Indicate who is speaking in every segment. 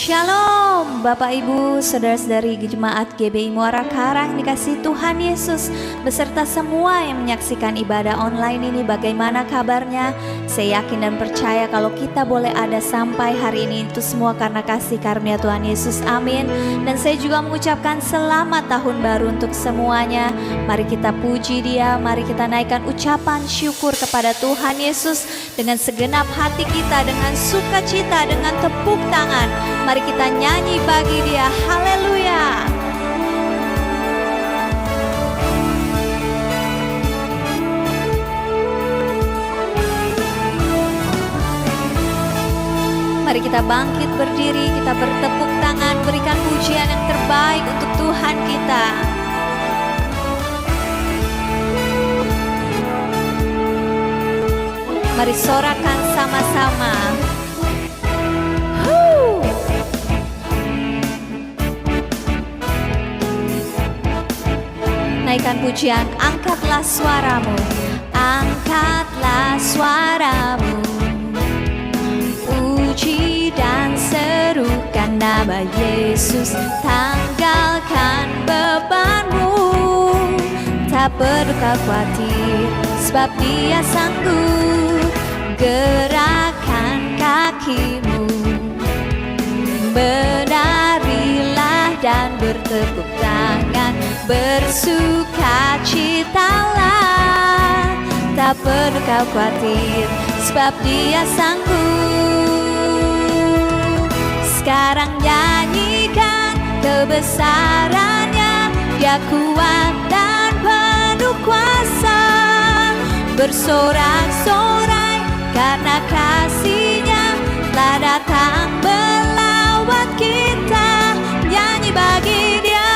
Speaker 1: Shalom Bapak Ibu, Saudara-saudari Jemaat GBI Muara Karang dikasihi Tuhan Yesus, beserta semua yang menyaksikan ibadah online ini. Bagaimana kabarnya? Saya yakin dan percaya kalau kita boleh ada sampai hari ini itu semua karena kasih karunia Tuhan Yesus. Amin. Dan saya juga mengucapkan selamat tahun baru untuk semuanya. Mari kita puji Dia, mari kita naikkan ucapan syukur kepada Tuhan Yesus dengan segenap hati kita, dengan sukacita, dengan tepuk tangan. Mari kita nyanyi bagi Dia. Haleluya. Mari kita bangkit berdiri, kita bertepuk tangan, berikan pujian yang terbaik untuk Tuhan kita. Mari sorakan sama-sama. Naikkan pujian, angkatlah suaramu, angkatlah suaramu, puji dan serukan nama Yesus, tanggalkan bebanmu, tak perlu kau khawatir, sebab Dia sanggup, gerakan kakimu, menarilah dan bertepuk tangan, bersukacitalah, tak perlu kau khawatir, sebab Dia sanggup. Sekarang nyanyikan kebesarannya, Dia kuat dan penuh kuasa, bersorak-sorai karena kasih-Nya telah datang melawat kita. Nyanyi bagi Dia.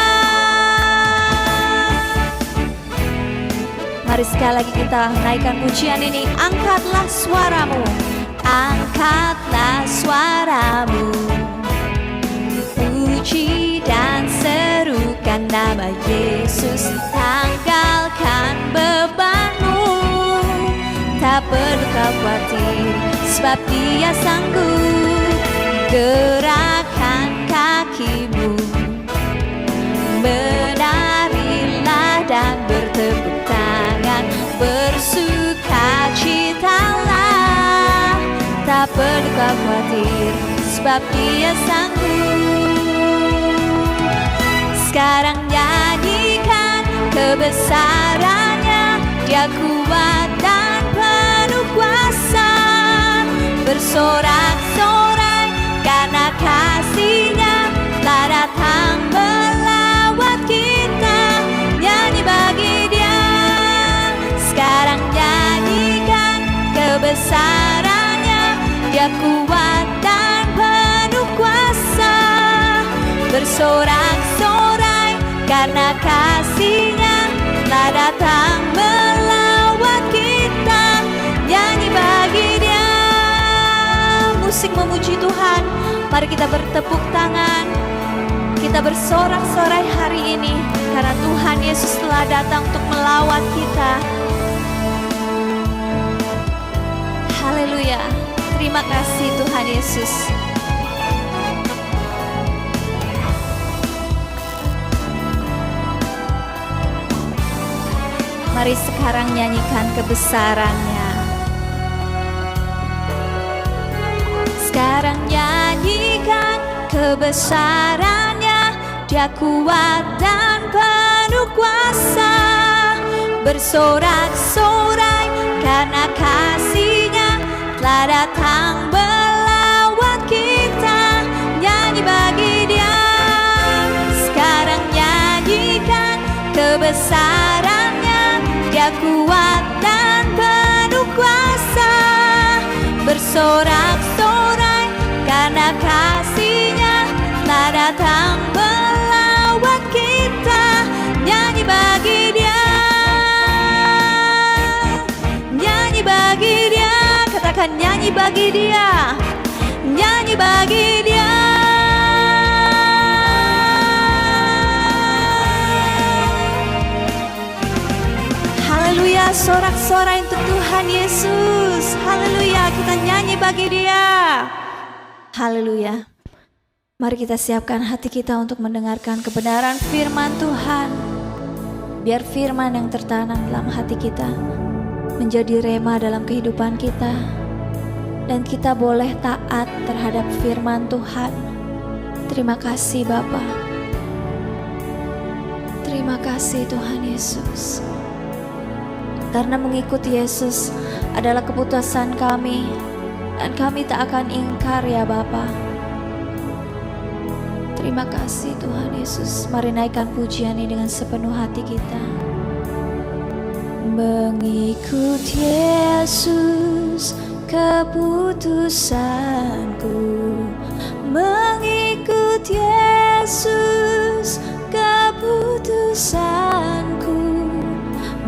Speaker 1: Mari sekali lagi kita naikkan pujian ini. Angkatlah suaramu, angkatlah suaramu, puji dan serukan nama Yesus, tanggalkan bebanmu, tak perlu kau khawatir, sebab Dia sanggup, gerakan kakimu, menarilah dan bertepuk tangan, bersukacitalah, tak perlu kau khawatir, sebab Dia sanggup. Sekarang nyanyikan kebesarannya, Dia kuat dan penuh kuasa, bersorak-sorai karena kasih-Nya telah datang melawat kita. Nyanyi bagi Dia. Sekarang nyanyikan kebesarannya, Dia kuat dan penuh kuasa, bersorak-sorai karena kasih-Nya telah datang melawat kita. Nyanyi bagi Dia. Musik memuji Tuhan. Mari kita bertepuk tangan, kita bersorak-sorai hari ini karena Tuhan Yesus telah datang untuk melawat kita. Haleluya. Terima kasih Tuhan Yesus. Mari sekarang nyanyikan kebesarannya. Sekarang nyanyikan kebesarannya, Dia kuat dan penuh kuasa, bersorak-sorai karena kasih-Nya telah datang melawat kita. Nyanyi bagi Dia. Sekarang nyanyikan kebesarannya, Dia kuat dan penuh kuasa, bersorak-sorai karena kasih-Nya telah datang melawat kita. Nyanyi bagi Dia. Nyanyi bagi Dia. Katakan nyanyi bagi Dia. Nyanyi bagi Dia. Haleluya, sorak-sorai untuk Tuhan Yesus. Haleluya, kita nyanyi bagi Dia. Haleluya. Mari kita siapkan hati kita untuk mendengarkan kebenaran firman Tuhan. Biar firman yang tertanam dalam hati kita menjadi rema dalam kehidupan kita, dan kita boleh taat terhadap firman Tuhan. Terima kasih Bapa. Terima kasih Tuhan Yesus. Karena mengikuti Yesus adalah keputusan kami, dan kami tak akan ingkar ya Bapa. Terima kasih Tuhan Yesus. Mari naikkan pujian ini dengan sepenuh hati kita. Mengikut Yesus keputusanku, mengikut Yesus keputusanku,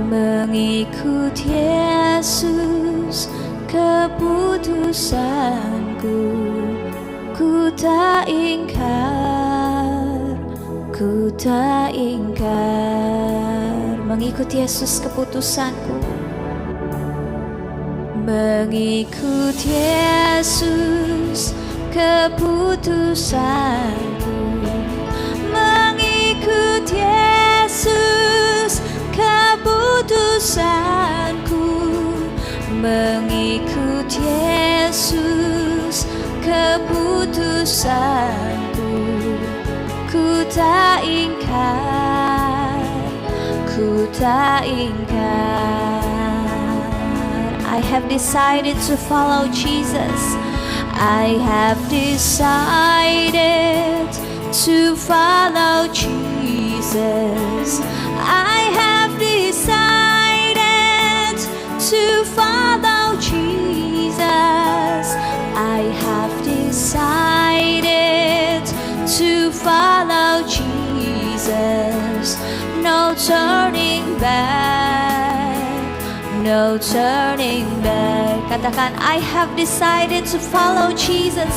Speaker 1: mengikut Yesus keputusanku. Ku tak ingkar, ku tak ingkar. Mengikut Yesus keputusanku, mengikut Yesus keputusanku, mengikut Yesus keputusanku, mengikut Yesus keputusanku. Ku tak ingkar, ku tak ingkar. I have decided to follow Jesus. I have decided to follow Jesus. I have decided to follow Jesus. I have decided to follow Jesus. No turning back, no turning back. Katakan, I have decided to follow Jesus.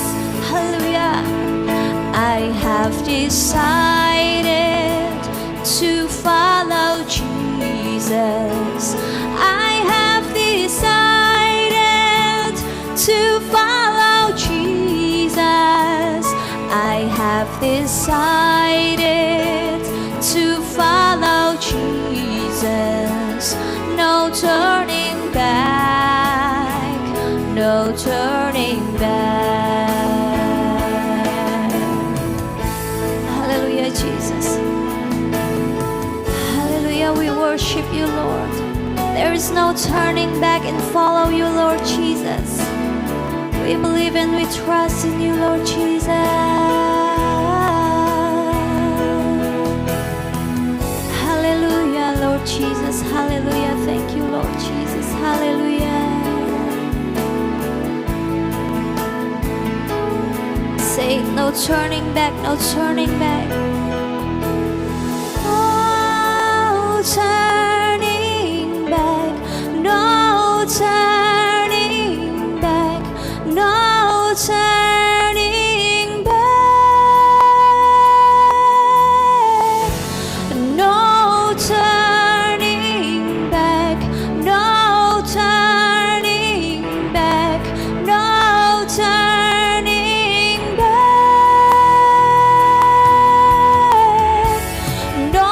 Speaker 1: Hallelujah. I have decided to follow Jesus. I have decided to follow Jesus. I have decided to follow Jesus. No turning back, no turning back. Hallelujah, Jesus. Hallelujah, we worship you, Lord. There is no turning back and follow you, Lord Jesus. We believe and we trust in you, Lord Jesus. Hallelujah, Lord Jesus. Hallelujah. Thank you, Lord Jesus. Hallelujah. Say no turning back, no turning back. No turning back, no turning back, no turning back, no turning back, no turning back, no turning back, no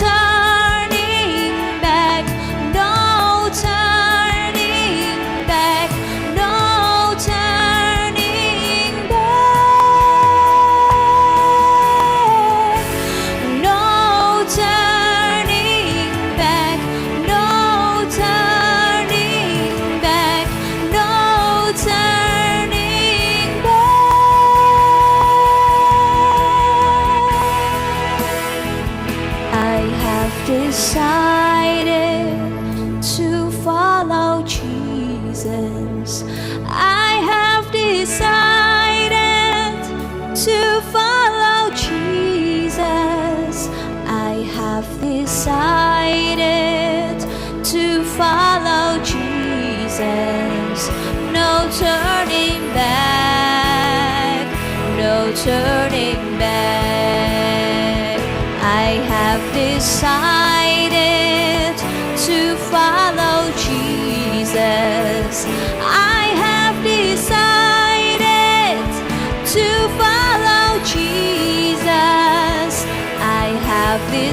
Speaker 1: turning back, no turning back, no turning back, no turning back, no turning back, no turning back. I have decided to follow Jesus. I have decided to follow Jesus. I have decided to follow Jesus. No turning back, no turning back. I have decided to follow Jesus. I have decided to follow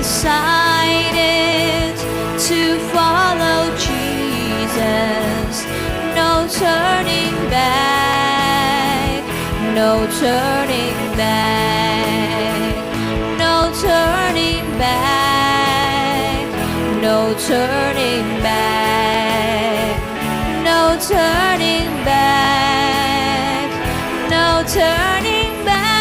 Speaker 1: decided to follow Jesus. No turning back, no turning back, no turning back, no turning back, no turning back, no turning back.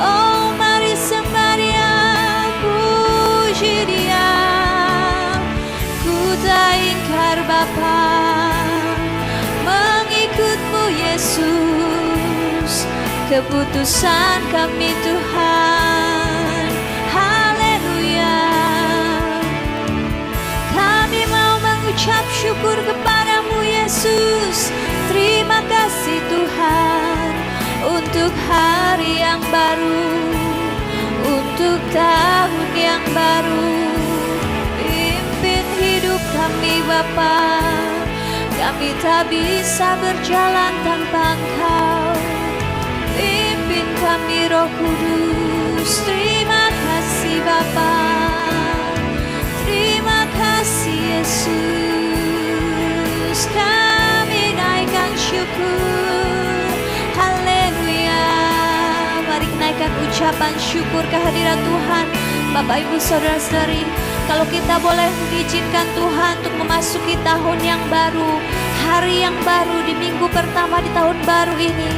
Speaker 1: Oh, mari sembah Dia, puji Dia. Ku tak ingkar Bapa, mengikutmu Yesus, keputusan kami Tuhan. Haleluya. Kami mau mengucap syukur kepadamu Yesus. Terima kasih Tuhan untuk hari yang baru, untuk tahun yang baru. Pimpin hidup kami Bapa, kami tak bisa berjalan tanpa Engkau. Pimpin kami Roh Kudus. Terima kasih Bapa, terima kasih Yesus. Kami naikkan syukur. Haleluya. Mari naikkan ucapan syukur kehadiran Tuhan. Bapak Ibu Saudara-saudari, kalau kita boleh diizinkan Tuhan untuk memasuki tahun yang baru, hari yang baru, di minggu pertama di tahun baru ini,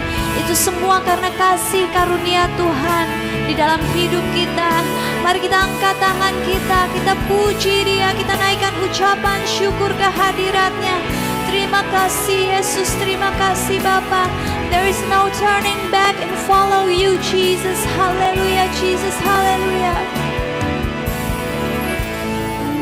Speaker 1: itu semua karena kasih karunia Tuhan di dalam hidup kita. Mari kita angkat tangan kita puji Dia, kita naikkan ucapan syukur kehadiratnya. Terima kasih Yesus, terima kasih Bapa. There is no turning back and follow you Jesus. Hallelujah Jesus, hallelujah.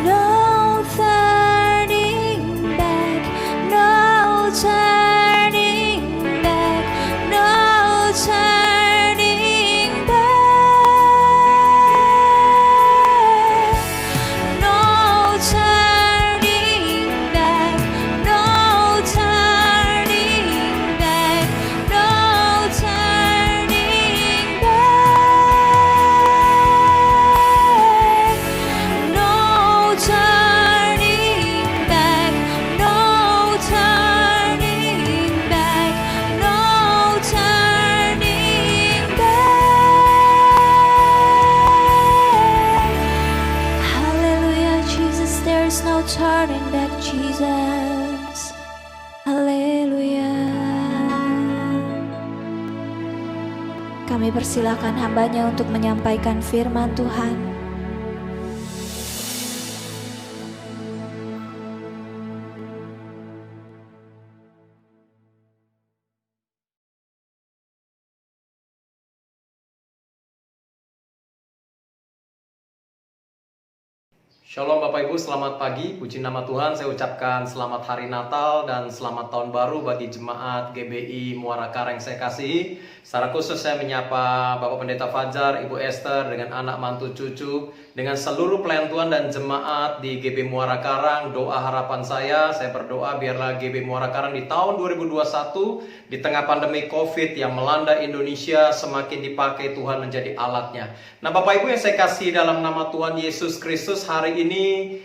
Speaker 1: No turning back, no turning back, no turning back, no turning back, no turning back, no turning back, no turning back, no turning back, no turning back. Hallelujah, Jesus, there is no turning back, Jesus. Haleluya. Kami persilakan hambanya untuk menyampaikan firman Tuhan.
Speaker 2: Shalom Bapak Ibu, selamat pagi, puji nama Tuhan. Saya ucapkan selamat hari Natal dan selamat tahun baru bagi jemaat GBI Muara Karang yang saya kasihi. Secara khusus saya menyapa Bapak Pendeta Fajar, Ibu Esther dengan anak mantu cucu, dengan seluruh pelayan Tuhan dan jemaat di GBI Muara Karang. Doa harapan saya berdoa biarlah GBI Muara Karang di tahun 2021 di tengah pandemi COVID yang melanda Indonesia semakin dipakai Tuhan menjadi alatnya. Nah Bapak Ibu yang saya kasihi dalam nama Tuhan Yesus Kristus, hari ini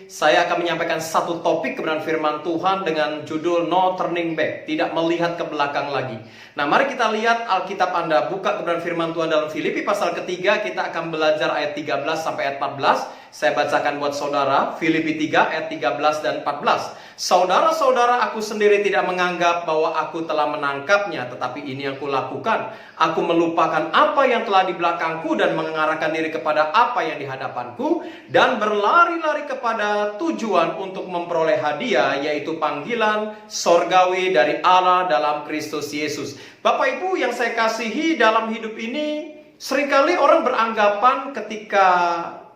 Speaker 2: saya akan menyampaikan satu topik kebenaran firman Tuhan dengan judul No Turning Back, tidak melihat ke belakang lagi. Nah mari kita lihat Alkitab Anda, buka kebenaran firman Tuhan dalam Filipi pasal ketiga. Kita akan belajar ayat 13 sampai ayat 14. Saya bacakan buat saudara, Filipi 3 ayat 13 dan 14. Saudara-saudara, aku sendiri tidak menganggap bahwa aku telah menangkapnya, tetapi ini yang kulakukan. Aku melupakan apa yang telah di belakangku dan mengarahkan diri kepada apa yang di hadapanku, dan berlari-lari kepada tujuan untuk memperoleh hadiah, yaitu panggilan sorgawi dari Allah dalam Kristus Yesus. Bapak Ibu yang saya kasihi, dalam hidup ini seringkali orang beranggapan ketika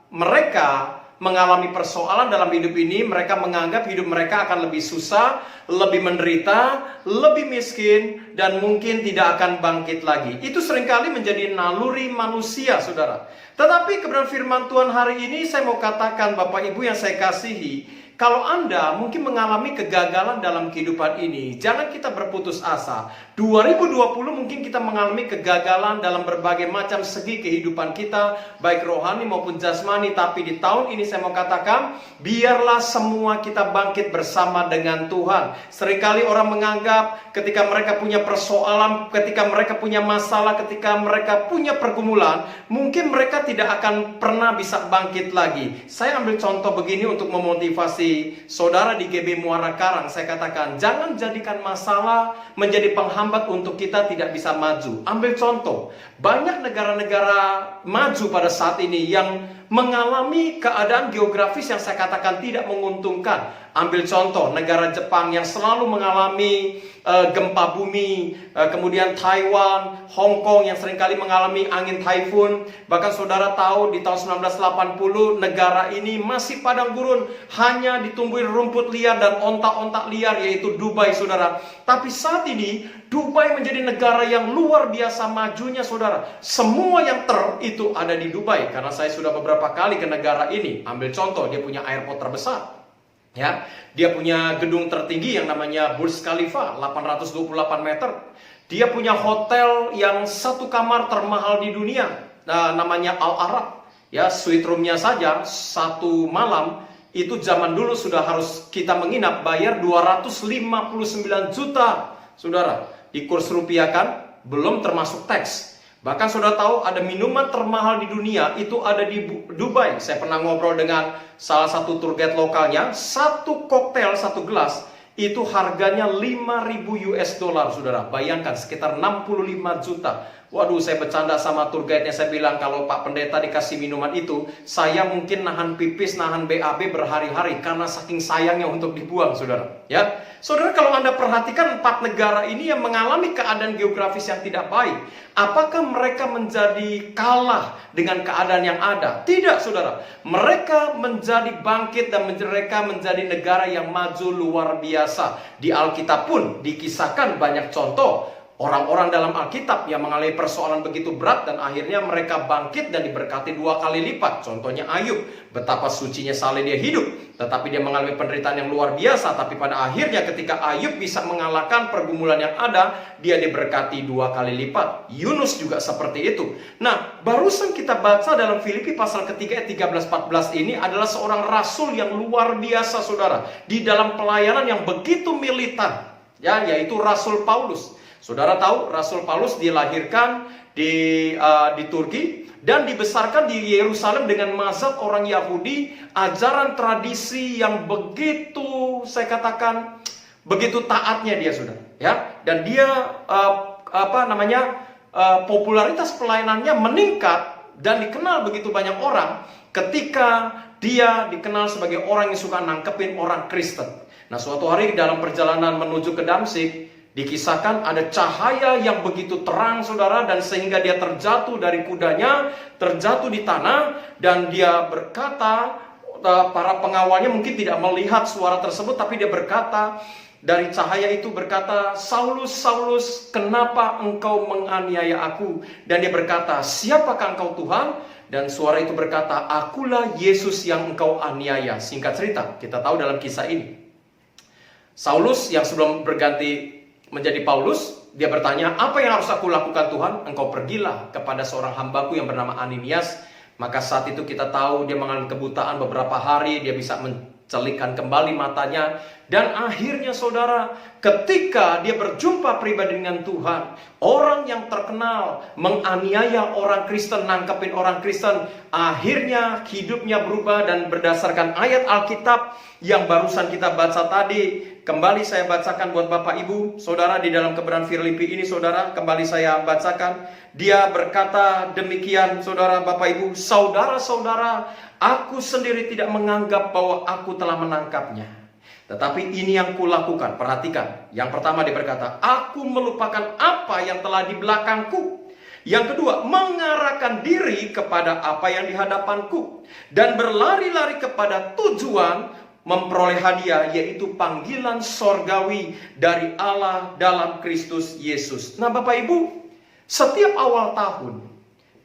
Speaker 2: mereka mengalami persoalan dalam hidup ini, mereka menganggap hidup mereka akan lebih susah, lebih menderita, lebih miskin, dan mungkin tidak akan bangkit lagi. Itu seringkali menjadi naluri manusia, saudara. Tetapi kebenaran firman Tuhan hari ini saya mau katakan, Bapak Ibu yang saya kasihi, kalau Anda mungkin mengalami kegagalan dalam kehidupan ini, jangan kita berputus asa. 2020 mungkin kita mengalami kegagalan dalam berbagai macam segi kehidupan kita, baik rohani maupun jasmani. Tapi di tahun ini saya mau katakan, biarlah semua kita bangkit bersama dengan Tuhan. Seringkali orang menganggap ketika mereka punya persoalan, ketika mereka punya masalah, ketika mereka punya pergumulan, mungkin mereka tidak akan pernah bisa bangkit lagi. Saya ambil contoh begini untuk memotivasi saudara di GB Muara Karang. Saya katakan, jangan jadikan masalah menjadi penghambat untuk kita tidak bisa maju. Ambil contoh, banyak negara-negara maju pada saat ini yang mengalami keadaan geografis yang saya katakan tidak menguntungkan. Ambil contoh, negara Jepang yang selalu mengalami gempa bumi, kemudian Taiwan, Hong Kong yang seringkali mengalami angin typhoon. Bahkan saudara tahu di tahun 1980 negara ini masih padang gurun, hanya ditumbuhi rumput liar dan ontak-ontak liar, yaitu Dubai, saudara. Tapi saat ini Dubai menjadi negara yang luar biasa majunya, saudara. Semua yang itu ada di Dubai, karena saya sudah beberapa kali ke negara ini. Ambil contoh, dia punya airport terbesar. Ya, dia punya gedung tertinggi yang namanya Burj Khalifa, 828 meter. Dia punya hotel yang satu kamar termahal di dunia, namanya Al Arab. Ya, suite roomnya saja satu malam itu zaman dulu sudah harus kita menginap bayar 259 juta, saudara. Di kurs rupiah kan, belum termasuk teks. Bahkan saudara tahu ada minuman termahal di dunia itu ada di Dubai. Saya pernah ngobrol dengan salah satu tour guide lokalnya. Satu koktail, satu gelas itu harganya 5.000 US dollar, saudara. Bayangkan sekitar 65 juta. Waduh, saya bercanda sama tour guide-nya. Saya bilang, kalau Pak Pendeta dikasih minuman itu, saya mungkin nahan pipis, nahan BAB berhari-hari karena saking sayangnya untuk dibuang, saudara. Ya, saudara, kalau Anda perhatikan 4 negara ini yang mengalami keadaan geografis yang tidak baik, apakah mereka menjadi kalah dengan keadaan yang ada? Tidak, saudara. Mereka menjadi bangkit dan mereka menjadi negara yang maju luar biasa. Di Alkitab pun dikisahkan banyak contoh orang-orang dalam Alkitab yang mengalami persoalan begitu berat dan akhirnya mereka bangkit dan diberkati 2 kali lipat. Contohnya Ayub, betapa sucinya saleh dia hidup, tetapi dia mengalami penderitaan yang luar biasa. Tapi pada akhirnya ketika Ayub bisa mengalahkan pergumulan yang ada, dia diberkati 2 kali lipat. Yunus juga seperti itu. Nah, barusan kita baca dalam Filipi pasal ketiga ayat 13-14 ini adalah seorang rasul yang luar biasa, saudara, di dalam pelayanan yang begitu militan, ya, yaitu Rasul Paulus. Saudara tahu Rasul Paulus dilahirkan di Turki dan dibesarkan di Yerusalem dengan mazhab orang Yahudi, ajaran tradisi yang begitu, saya katakan, begitu taatnya dia, saudara. Ya, dan dia popularitas pelayanannya meningkat dan dikenal begitu banyak orang ketika dia dikenal sebagai orang yang suka nangkepin orang Kristen. Nah, suatu hari dalam perjalanan menuju ke Damsyik, dikisahkan ada cahaya yang begitu terang, saudara, dan sehingga dia terjatuh dari kudanya, terjatuh di tanah, dan dia berkata, para pengawalnya mungkin tidak melihat suara tersebut, tapi dia berkata, dari cahaya itu berkata, "Saulus, Saulus, kenapa engkau menganiaya aku?" Dan dia berkata, "Siapakah engkau, Tuhan?" Dan suara itu berkata, "Akulah Yesus yang engkau aniaya." Singkat cerita, kita tahu dalam kisah ini, Saulus yang sebelum berganti menjadi Paulus, dia bertanya, "Apa yang harus aku lakukan, Tuhan?" "Engkau pergilah kepada seorang hambaku yang bernama Ananias." Maka saat itu kita tahu dia mengalami kebutaan beberapa hari, dia bisa mencelikkan kembali matanya. Dan akhirnya, saudara, ketika dia berjumpa pribadi dengan Tuhan, orang yang terkenal menganiaya orang Kristen, nangkepin orang Kristen, akhirnya hidupnya berubah. Dan berdasarkan ayat Alkitab yang barusan kita baca tadi, kembali saya bacakan buat Bapak Ibu, saudara, di dalam kebenaran Filipi ini, saudara, kembali saya bacakan. Dia berkata demikian, saudara, Bapak Ibu, "Saudara-saudara, aku sendiri tidak menganggap bahwa aku telah menangkapnya. Tetapi ini yang kulakukan." Perhatikan, yang pertama dia berkata, "Aku melupakan apa yang telah di belakangku. Yang kedua, mengarahkan diri kepada apa yang di hadapanku. Dan berlari-lari kepada tujuan memperoleh hadiah, yaitu panggilan sorgawi dari Allah dalam Kristus Yesus." Nah, Bapak Ibu, setiap awal tahun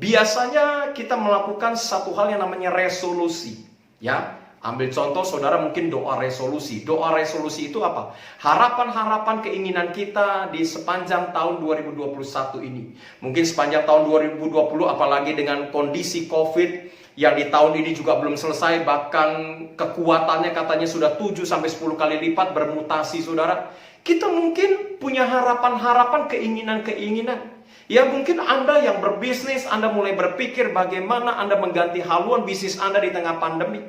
Speaker 2: biasanya kita melakukan satu hal yang namanya resolusi. Ya, Ambil contoh saudara mungkin doa resolusi. Doa resolusi itu apa? Harapan-harapan keinginan kita di sepanjang tahun 2021 ini. Mungkin sepanjang tahun 2020 apalagi dengan kondisi COVID yang di tahun ini juga belum selesai. Bahkan kekuatannya katanya sudah 7-10 kali lipat bermutasi saudara. Kita mungkin punya harapan-harapan, keinginan-keinginan. Ya mungkin Anda yang berbisnis, Anda mulai berpikir bagaimana Anda mengganti haluan bisnis Anda di tengah pandemi.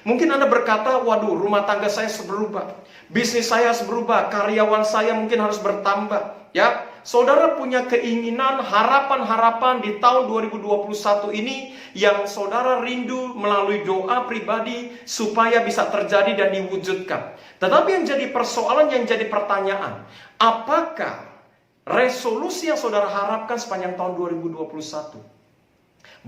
Speaker 2: Mungkin Anda berkata, waduh rumah tangga saya harus berubah, bisnis saya harus berubah, karyawan saya mungkin harus bertambah. Ya, saudara punya keinginan, harapan-harapan di tahun 2021 ini yang saudara rindu melalui doa pribadi supaya bisa terjadi dan diwujudkan. Tetapi yang jadi persoalan, yang jadi pertanyaan, apakah resolusi yang saudara harapkan sepanjang tahun 2021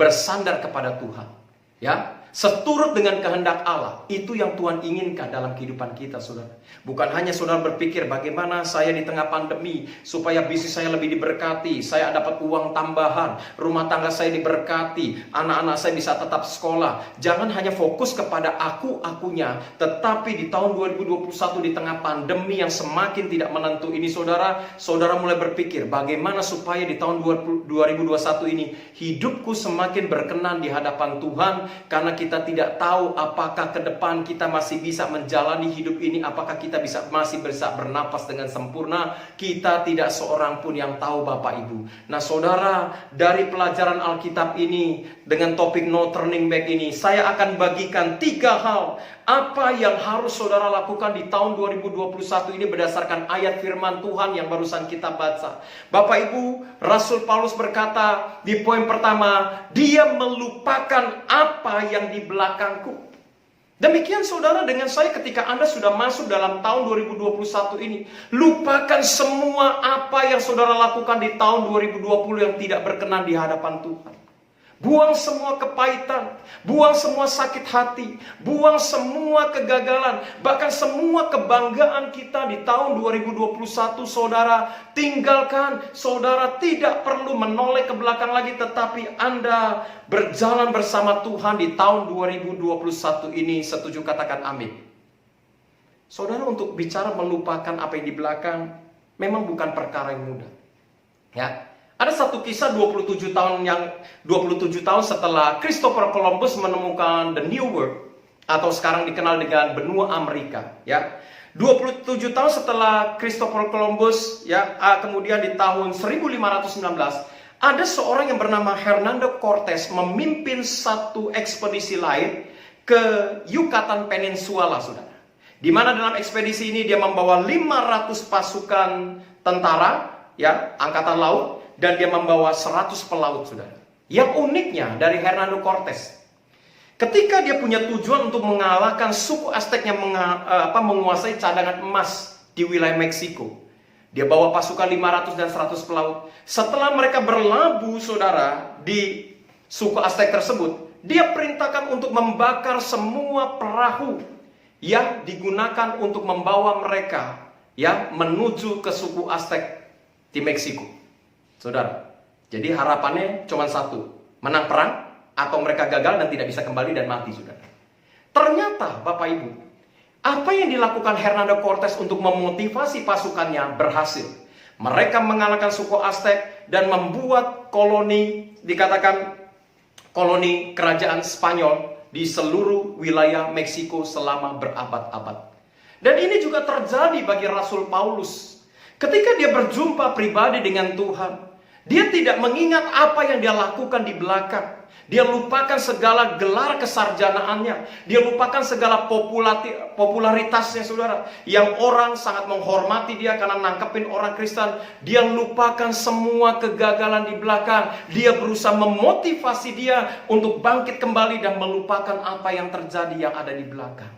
Speaker 2: bersandar kepada Tuhan? Ya, seturut dengan kehendak Allah. Itu yang Tuhan inginkan dalam kehidupan kita, saudara. Bukan hanya saudara berpikir bagaimana saya di tengah pandemi supaya bisnis saya lebih diberkati, saya dapat uang tambahan, rumah tangga saya diberkati, anak-anak saya bisa tetap sekolah. Jangan hanya fokus kepada akunya, tetapi di tahun 2021 di tengah pandemi yang semakin tidak menentu ini, saudara mulai berpikir bagaimana supaya di tahun 2021 ini hidupku semakin berkenan di hadapan Tuhan. Karena kita tidak tahu apakah ke depan kita masih bisa menjalani hidup ini, apakah kita masih bisa bernapas dengan sempurna. Kita tidak seorang pun yang tahu, Bapak Ibu. Nah saudara, dari pelajaran Alkitab ini dengan topik no turning back ini, saya akan bagikan 3 hal apa yang harus saudara lakukan di tahun 2021 ini berdasarkan ayat firman Tuhan yang barusan kita baca. Bapak Ibu, Rasul Paulus berkata di poin pertama, dia melupakan apa yang di belakangku. Demikian saudara dengan saya ketika Anda sudah masuk dalam tahun 2021 ini. Lupakan semua apa yang saudara lakukan di tahun 2020 yang tidak berkenan di hadapan Tuhan. Buang semua kepahitan, buang semua sakit hati, buang semua kegagalan, bahkan semua kebanggaan kita di tahun 2021, saudara tinggalkan. Saudara tidak perlu menoleh ke belakang lagi, tetapi Anda berjalan bersama Tuhan di tahun 2021 ini. Setuju katakan amin. Saudara, untuk bicara melupakan apa yang di belakang memang bukan perkara yang mudah. Ya. Ada satu kisah 27 tahun setelah Christopher Columbus menemukan the New World atau sekarang dikenal dengan benua Amerika, ya. 27 tahun setelah Christopher Columbus, ya, kemudian di tahun 1519 ada seorang yang bernama Hernando Cortez memimpin satu ekspedisi lain ke Yucatan Peninsula, saudara. Di mana dalam ekspedisi ini dia membawa 500 pasukan tentara, ya, angkatan laut. Dan dia membawa 100 pelaut, saudara. Yang uniknya dari Hernando Cortez, ketika dia punya tujuan untuk mengalahkan suku Aztec yang menguasai cadangan emas di wilayah Meksiko, dia bawa pasukan 500 dan 100 pelaut. Setelah mereka berlabuh, saudara, di suku Aztec tersebut, dia perintahkan untuk membakar semua perahu yang digunakan untuk membawa mereka, ya, menuju ke suku Aztec di Meksiko. Saudara, jadi harapannya cuma satu, menang perang atau mereka gagal dan tidak bisa kembali dan mati, saudara. Ternyata Bapak Ibu, apa yang dilakukan Hernando Cortez untuk memotivasi pasukannya berhasil. Mereka mengalahkan suku Aztec dan membuat koloni, dikatakan koloni kerajaan Spanyol di seluruh wilayah Meksiko selama berabad-abad. Dan ini juga terjadi bagi Rasul Paulus. Ketika dia berjumpa pribadi dengan Tuhan, dia tidak mengingat apa yang dia lakukan di belakang. Dia lupakan segala gelar kesarjanaannya. Dia lupakan segala popularitasnya, saudara. Yang orang sangat menghormati dia karena nangkepin orang Kristen. Dia lupakan semua kegagalan di belakang. Dia berusaha memotivasi dia untuk bangkit kembali dan melupakan apa yang terjadi yang ada di belakang.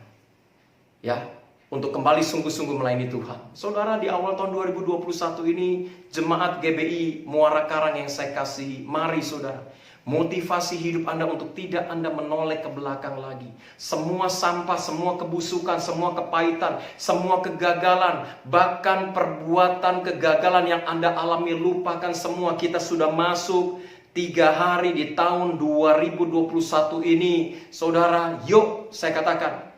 Speaker 2: Ya, untuk kembali sungguh-sungguh melayani Tuhan. Saudara, di awal tahun 2021 ini, jemaat GBI Muara Karang yang saya kasih, mari saudara, motivasi hidup Anda untuk tidak Anda menoleh ke belakang lagi. Semua sampah, semua kebusukan, semua kepahitan, semua kegagalan, bahkan perbuatan kegagalan yang Anda alami, lupakan semua. Kita sudah masuk 3 hari di tahun 2021 ini. Saudara, yuk saya katakan,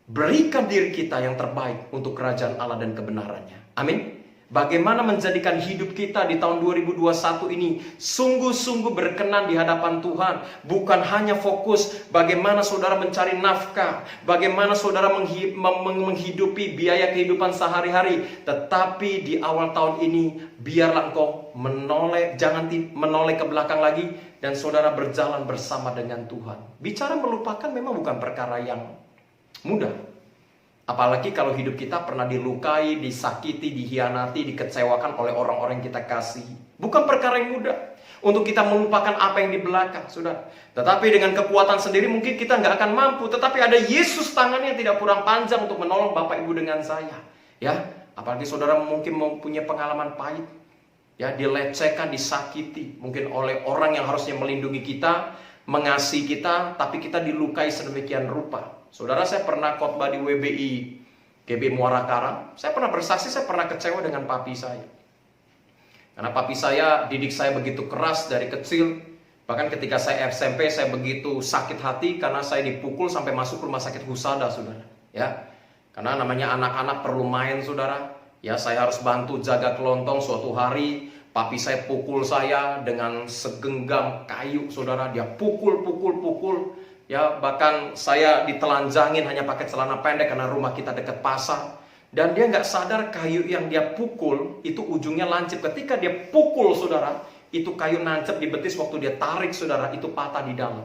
Speaker 2: berikan diri kita yang terbaik untuk kerajaan Allah dan kebenarannya. Amin. Bagaimana menjadikan hidup kita di tahun 2021 ini sungguh-sungguh berkenan di hadapan Tuhan. Bukan hanya fokus bagaimana saudara mencari nafkah, bagaimana saudara menghidupi biaya kehidupan sehari-hari. Tetapi di awal tahun ini, biarlah engkau jangan menoleh ke belakang lagi, dan saudara berjalan bersama dengan Tuhan. Bicara melupakan memang bukan perkara yang mudah. Apalagi kalau hidup kita pernah dilukai, disakiti, dihianati, dikecewakan oleh orang-orang yang kita kasih. Bukan perkara yang mudah untuk kita melupakan apa yang di belakang, saudara. Tetapi dengan kekuatan sendiri mungkin kita nggak akan mampu. Tetapi ada Yesus tangannya yang tidak kurang panjang untuk menolong Bapak Ibu dengan saya. Ya, apalagi saudara mungkin mempunyai pengalaman pahit. Ya, dilecehkan, disakiti. Mungkin oleh orang yang harusnya melindungi kita, mengasihi kita, tapi kita dilukai sedemikian rupa. Saudara, saya pernah khotbah di WBI GBI Muara Karang. Saya pernah bersaksi, saya pernah kecewa dengan papi saya. Karena papi saya didik saya begitu keras dari kecil. Bahkan ketika saya SMP, saya begitu sakit hati karena saya dipukul sampai masuk rumah sakit Husada, saudara. Ya, karena namanya anak-anak perlu main, saudara. Ya, saya harus bantu jaga kelontong. Suatu hari papi saya pukul saya dengan segenggam kayu, saudara. Dia pukul. Ya, bahkan saya ditelanjangin hanya pakai celana pendek karena rumah kita dekat pasar. Dan dia nggak sadar kayu yang dia pukul itu ujungnya lancip. Ketika dia pukul, saudara, itu kayu nancep di betis. Waktu dia tarik, saudara, itu patah di dalam.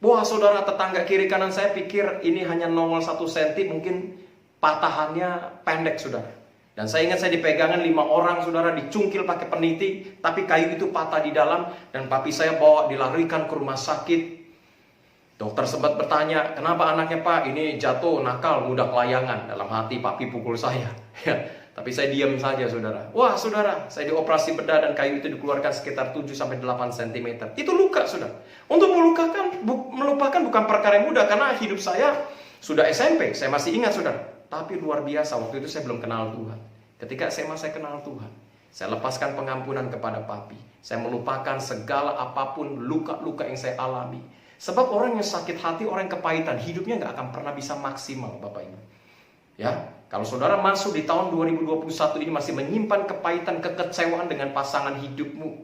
Speaker 2: Wah, saudara, tetangga kiri kanan saya pikir ini hanya nongol 1 cm, mungkin patahannya pendek, saudara. Dan saya ingat saya dipegangan 5 orang, saudara, dicungkil pakai peniti, tapi kayu itu patah di dalam. Dan papi saya bawa dilarikan ke rumah sakit. Dokter sempat bertanya, kenapa anaknya, Pak? Ini jatuh, nakal, mudah kelayangan. Dalam hati papi pukul saya. Ya, tapi saya diam saja, saudara. Wah, saudara, saya dioperasi bedah dan kayu itu dikeluarkan sekitar 7-8 cm. Itu luka, saudara. Untuk melupakan bukan perkara yang mudah, karena hidup saya sudah SMP. Saya masih ingat, saudara. Tapi luar biasa, waktu itu saya belum kenal Tuhan. Ketika SMA saya kenal Tuhan. Saya lepaskan pengampunan kepada papi. Saya melupakan segala apapun luka-luka yang saya alami. Sebab orang yang sakit hati, orang yang kepahitan, hidupnya nggak akan pernah bisa maksimal, Bapak Ibu. Ya, kalau saudara masuk di tahun 2021 ini masih menyimpan kepahitan, kekecewaan dengan pasangan hidupmu,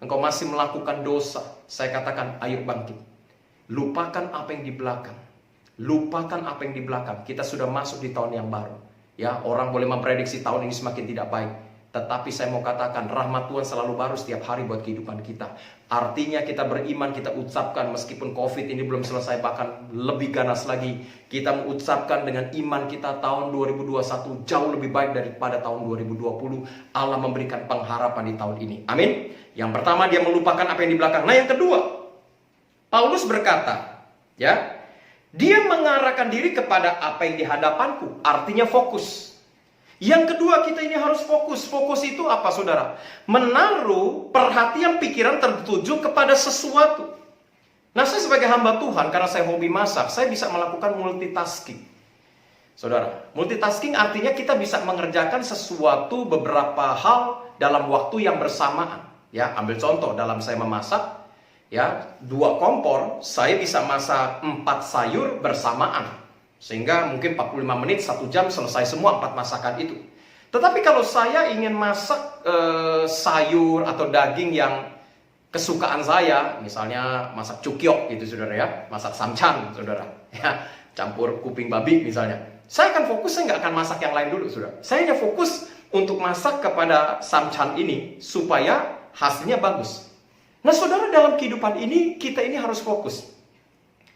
Speaker 2: engkau masih melakukan dosa, saya katakan, ayo bangkit. Lupakan apa yang di belakang. Lupakan apa yang di belakang. Kita sudah masuk di tahun yang baru. Ya, orang boleh memprediksi tahun ini semakin tidak baik. Tetapi saya mau katakan, rahmat Tuhan selalu baru setiap hari buat kehidupan kita. Artinya kita beriman, kita ucapkan meskipun COVID ini belum selesai, bahkan lebih ganas lagi. Kita mengucapkan dengan iman kita tahun 2021 jauh lebih baik daripada tahun 2020. Allah memberikan pengharapan di tahun ini. Amin. Yang pertama, dia melupakan apa yang di belakang. Nah, yang kedua, Paulus berkata, ya, dia mengarahkan diri kepada apa yang di hadapanku. Artinya fokus. Yang kedua, kita ini harus fokus. Fokus itu apa, saudara? Menaruh perhatian pikiran tertuju kepada sesuatu. Nah, saya sebagai hamba Tuhan, karena saya hobi masak, saya bisa melakukan multitasking. Saudara, multitasking artinya kita bisa mengerjakan sesuatu, beberapa hal dalam waktu yang bersamaan. Ya, ambil contoh, dalam saya memasak, ya, 2 kompor, saya bisa masak 4 sayur bersamaan. Sehingga mungkin 45 menit, 1 jam selesai semua 4 masakan itu. Tetapi kalau saya ingin masak sayur atau daging yang kesukaan saya, misalnya masak cukyok gitu, saudara, ya, masak samcan, saudara, ya, campur kuping babi misalnya. Saya akan fokus, saya nggak akan masak yang lain dulu, saudara. Saya hanya fokus untuk masak kepada samcan ini supaya hasilnya bagus. Nah, saudara, dalam kehidupan ini kita ini harus fokus.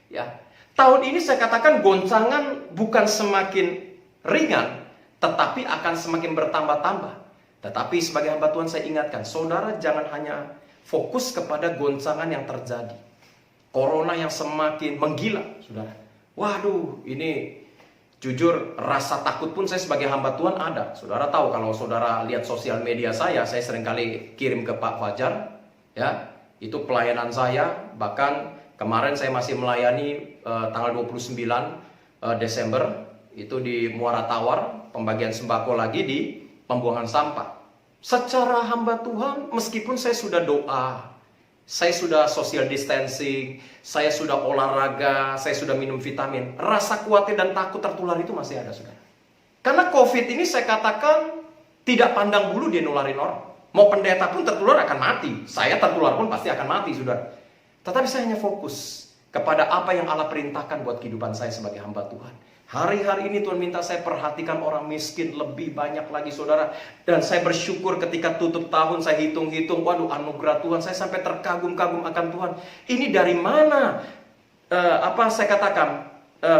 Speaker 2: Ya. Tahun ini saya katakan goncangan bukan semakin ringan, tetapi akan semakin bertambah-tambah. Tetapi sebagai hamba Tuhan saya ingatkan, saudara jangan hanya fokus kepada goncangan yang terjadi. Corona yang semakin menggila, saudara. Waduh, ini jujur rasa takut pun saya sebagai hamba Tuhan ada. Saudara tahu kalau saudara lihat sosial media saya seringkali kirim ke Pak Fajar. Ya, itu pelayanan saya, bahkan kemarin saya masih melayani tanggal 29 Desember itu di Muara Tawar, pembagian sembako lagi di pembuangan sampah. Secara hamba Tuhan, meskipun saya sudah doa, Saya sudah social distancing, saya sudah olahraga, saya sudah minum vitamin. Rasa khawatir dan takut tertular itu masih ada, saudara. Karena COVID ini saya katakan tidak pandang bulu dia nularin orang. Mau pendeta pun tertular akan mati. Saya tertular pun pasti akan mati, saudara. Tetapi saya hanya fokus kepada apa yang Allah perintahkan buat kehidupan saya sebagai hamba Tuhan. Hari-hari ini Tuhan minta saya perhatikan orang miskin lebih banyak lagi, saudara. Dan saya bersyukur ketika tutup tahun saya hitung-hitung, waduh anugerah Tuhan, saya sampai terkagum-kagum akan Tuhan. Ini dari mana? Saya katakan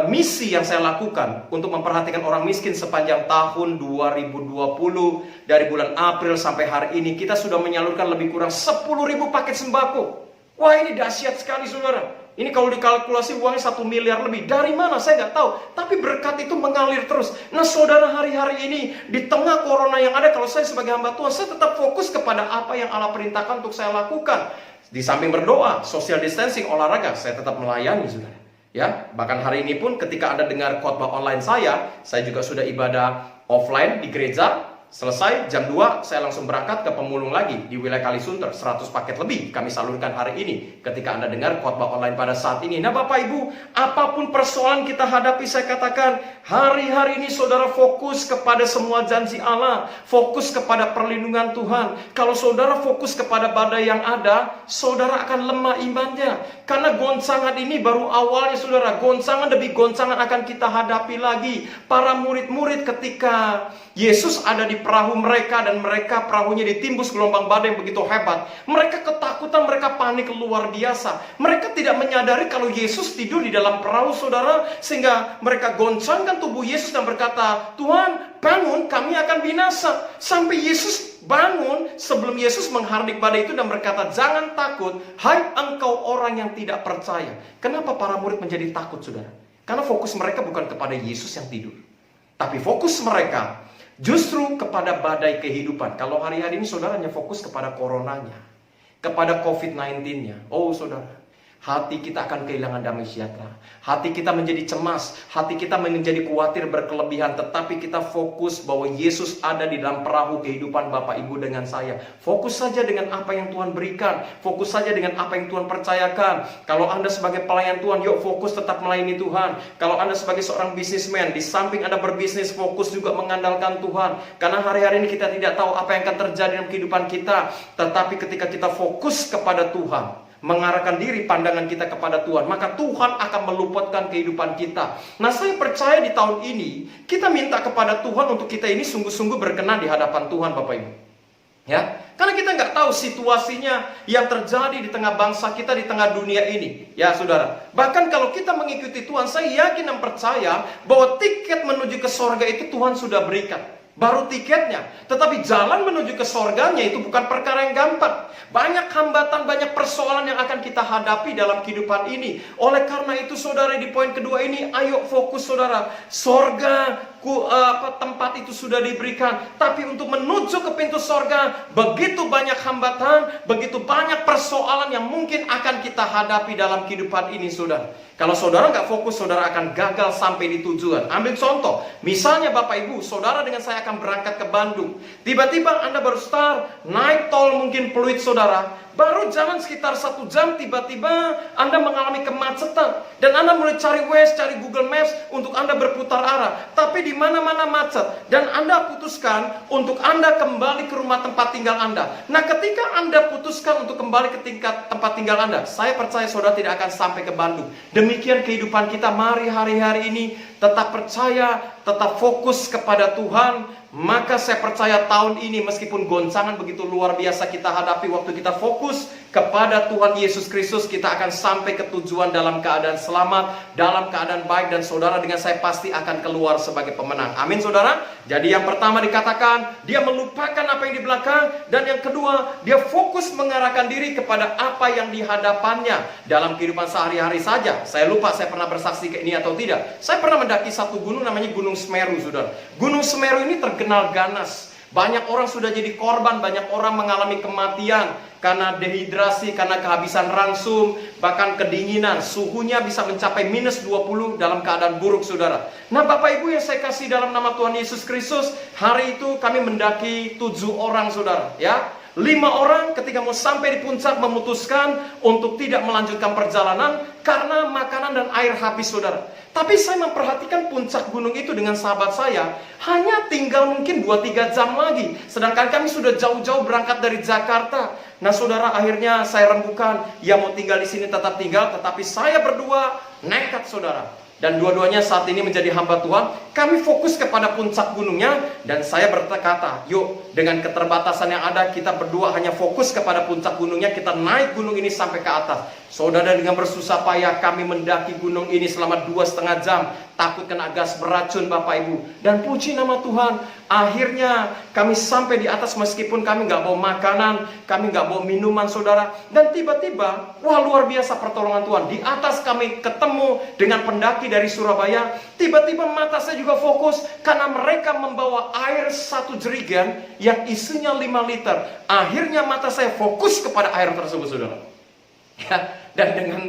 Speaker 2: misi yang saya lakukan untuk memperhatikan orang miskin sepanjang tahun 2020, dari bulan April sampai hari ini kita sudah menyalurkan lebih kurang 10.000 paket sembako. Wah, ini dahsyat sekali, saudara. Ini kalau dikalkulasi uangnya 1 miliar lebih. Dari mana saya nggak tahu. Tapi berkat itu mengalir terus. Nah, saudara, hari-hari ini di tengah corona yang ada, kalau saya sebagai hamba Tuhan, saya tetap fokus kepada apa yang Allah perintahkan untuk saya lakukan. Di samping berdoa, social distancing, olahraga, saya tetap melayani, saudara. Ya, bahkan hari ini pun ketika Anda dengar khotbah online saya juga sudah ibadah offline di gereja. Selesai jam 2 saya langsung berangkat ke pemulung lagi di wilayah Kalisunter. 100 paket lebih kami salurkan hari ini ketika Anda dengar khotbah online pada saat ini. Nah, Bapak Ibu, apapun persoalan kita hadapi, saya katakan hari-hari ini saudara fokus kepada semua janji Allah, fokus kepada perlindungan Tuhan. Kalau saudara fokus kepada badai yang ada, saudara akan lemah imannya. Karena goncangan ini baru awalnya, saudara. Goncangan demi goncangan akan kita hadapi lagi. Para murid-murid ketika Yesus ada di perahu mereka dan mereka perahunya ditimbus gelombang badai yang begitu hebat, mereka ketakutan, mereka panik luar biasa. Mereka tidak menyadari kalau Yesus tidur di dalam perahu, saudara, sehingga mereka goncangkan tubuh Yesus dan berkata, "Tuhan, bangun, kami akan binasa." Sampai Yesus bangun sebelum Yesus menghardik badai itu dan berkata, "Jangan takut, hai engkau orang yang tidak percaya." Kenapa para murid menjadi takut, saudara? Karena fokus mereka bukan kepada Yesus yang tidur, tapi fokus mereka justru kepada badai kehidupan. Kalau hari-hari ini saudara hanya fokus kepada coronanya, kepada COVID-19-nya. Oh saudara, hati kita akan kehilangan damai sejahtera. Hati kita menjadi cemas, hati kita menjadi khawatir berkelebihan. Tetapi kita fokus bahwa Yesus ada di dalam perahu kehidupan Bapak Ibu dengan saya. Fokus saja dengan apa yang Tuhan berikan, fokus saja dengan apa yang Tuhan percayakan. Kalau Anda sebagai pelayan Tuhan, yuk fokus tetap melayani Tuhan. Kalau Anda sebagai seorang bisnismen, di samping Anda berbisnis, fokus juga mengandalkan Tuhan. Karena hari-hari ini kita tidak tahu apa yang akan terjadi dalam kehidupan kita. Tetapi ketika kita fokus kepada Tuhan, mengarahkan diri pandangan kita kepada Tuhan, maka Tuhan akan meluputkan kehidupan kita. Nah, saya percaya di tahun ini kita minta kepada Tuhan untuk kita ini sungguh-sungguh berkenan di hadapan Tuhan, Bapak Ibu. Ya, karena kita nggak tahu situasinya yang terjadi di tengah bangsa kita, di tengah dunia ini. Ya, saudara. Bahkan kalau kita mengikuti Tuhan, saya yakin dan percaya bahwa tiket menuju ke sorga itu Tuhan sudah berikan. Baru tiketnya. Tetapi jalan menuju ke sorganya itu bukan perkara yang gampang. Banyak hambatan, banyak persoalan yang akan kita hadapi dalam kehidupan ini. Oleh karena itu saudara, di poin kedua ini, ayo fokus saudara. Sorga, tempat itu sudah diberikan. Tapi untuk menuju ke pintu sorga, begitu banyak hambatan, begitu banyak persoalan yang mungkin akan kita hadapi dalam kehidupan ini, saudara. Kalau saudara nggak fokus, saudara akan gagal sampai di tujuan. Ambil contoh, misalnya Bapak Ibu, saudara dengan saya akan berangkat ke Bandung. Tiba-tiba Anda baru start, naik tol mungkin Pluit saudara. Baru jalan sekitar 1 jam, tiba-tiba Anda mengalami kemacetan. Dan Anda mulai cari Waze, cari Google Maps untuk Anda berputar arah. Tapi di mana-mana macet. Dan Anda putuskan untuk Anda kembali ke rumah tempat tinggal Anda. Nah, ketika Anda putuskan untuk kembali ke tempat tinggal Anda, saya percaya saudara tidak akan sampai ke Bandung. Demikian kehidupan kita. Mari hari-hari ini tetap percaya, tetap fokus kepada Tuhan. Maka saya percaya tahun ini meskipun goncangan begitu luar biasa kita hadapi, waktu kita fokus kepada Tuhan Yesus Kristus, kita akan sampai ke tujuan dalam keadaan selamat, dalam keadaan baik, dan saudara dengan saya pasti akan keluar sebagai pemenang. Amin saudara. Jadi yang pertama dikatakan, dia melupakan apa yang di belakang. Dan yang kedua, dia fokus mengarahkan diri kepada apa yang di hadapannya dalam kehidupan sehari-hari saja. Saya lupa saya pernah bersaksi ke ini atau tidak. Saya pernah mendaki satu gunung namanya Gunung Semeru, saudara. Gunung Semeru ini terkenal ganas. Banyak orang sudah jadi korban, banyak orang mengalami kematian karena dehidrasi, karena kehabisan ransum, bahkan kedinginan. Suhunya bisa mencapai minus 20 dalam keadaan buruk, saudara. Nah, Bapak Ibu yang saya kasih dalam nama Tuhan Yesus Kristus, hari itu kami mendaki 7 orang, saudara. Ya, 5 orang ketika mau sampai di puncak memutuskan untuk tidak melanjutkan perjalanan karena makanan dan air habis, saudara. Tapi saya memperhatikan puncak gunung itu dengan sahabat saya, hanya tinggal mungkin 2-3 jam lagi. Sedangkan kami sudah jauh-jauh berangkat dari Jakarta. Nah saudara, akhirnya saya rembukan, ya mau tinggal di sini tetap tinggal, tetapi saya berdua nekat, saudara. Dan dua-duanya saat ini menjadi hamba Tuhan. Kami fokus kepada puncak gunungnya. Dan saya berkata, yuk dengan keterbatasan yang ada, kita berdua hanya fokus kepada puncak gunungnya. Kita naik gunung ini sampai ke atas. Saudara, dengan bersusah payah kami mendaki gunung ini selama 2,5 jam. Takut kena gas beracun, Bapak Ibu. Dan puji nama Tuhan, akhirnya kami sampai di atas meskipun kami nggak bawa makanan, kami nggak bawa minuman, saudara. Dan tiba-tiba, wah luar biasa pertolongan Tuhan. Di atas kami ketemu dengan pendaki dari Surabaya. Tiba-tiba mata saya juga fokus karena mereka membawa air 1 jerigen yang isinya 5 liter. Akhirnya mata saya fokus kepada air tersebut, saudara. Ya, dan dengan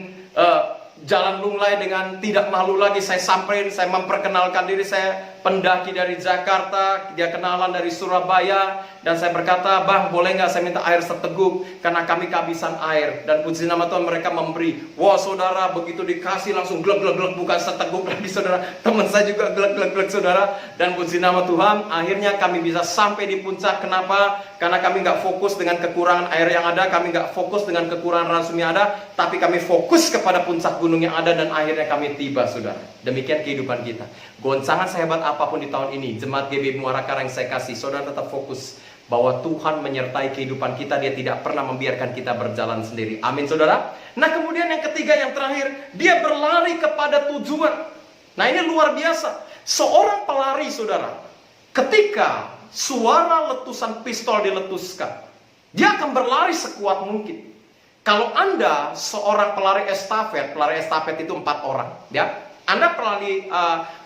Speaker 2: jalan lunglai, dengan tidak malu lagi saya samperin, saya memperkenalkan diri, saya pendaki dari Jakarta, dia kenalan dari Surabaya. Dan saya berkata, bang boleh nggak saya minta air seteguk, karena kami kehabisan air. Dan puji nama Tuhan, mereka memberi. Wah saudara, begitu dikasih langsung glek-glek-glek, bukan seteguk lagi, saudara. Teman saya juga glek-glek-glek, saudara. Dan puji nama Tuhan, akhirnya kami bisa sampai di puncak. Kenapa? Karena kami nggak fokus dengan kekurangan air yang ada, kami nggak fokus dengan kekurangan ransum yang ada, tapi kami fokus kepada puncak gunung yang ada, dan akhirnya kami tiba, saudara. Demikian kehidupan kita. Goncangan sehebat apapun di tahun ini, Jemaat GBI Muara Karang yang saya kasih, saudara tetap fokus bahwa Tuhan menyertai kehidupan kita. Dia tidak pernah membiarkan kita berjalan sendiri. Amin, saudara. Nah kemudian yang ketiga, yang terakhir, dia berlari kepada tujuan. Nah ini luar biasa. Seorang pelari, saudara, ketika suara letusan pistol diletuskan, dia akan berlari sekuat mungkin. Kalau Anda seorang pelari estafet itu 4 orang, ya. Anda pelari,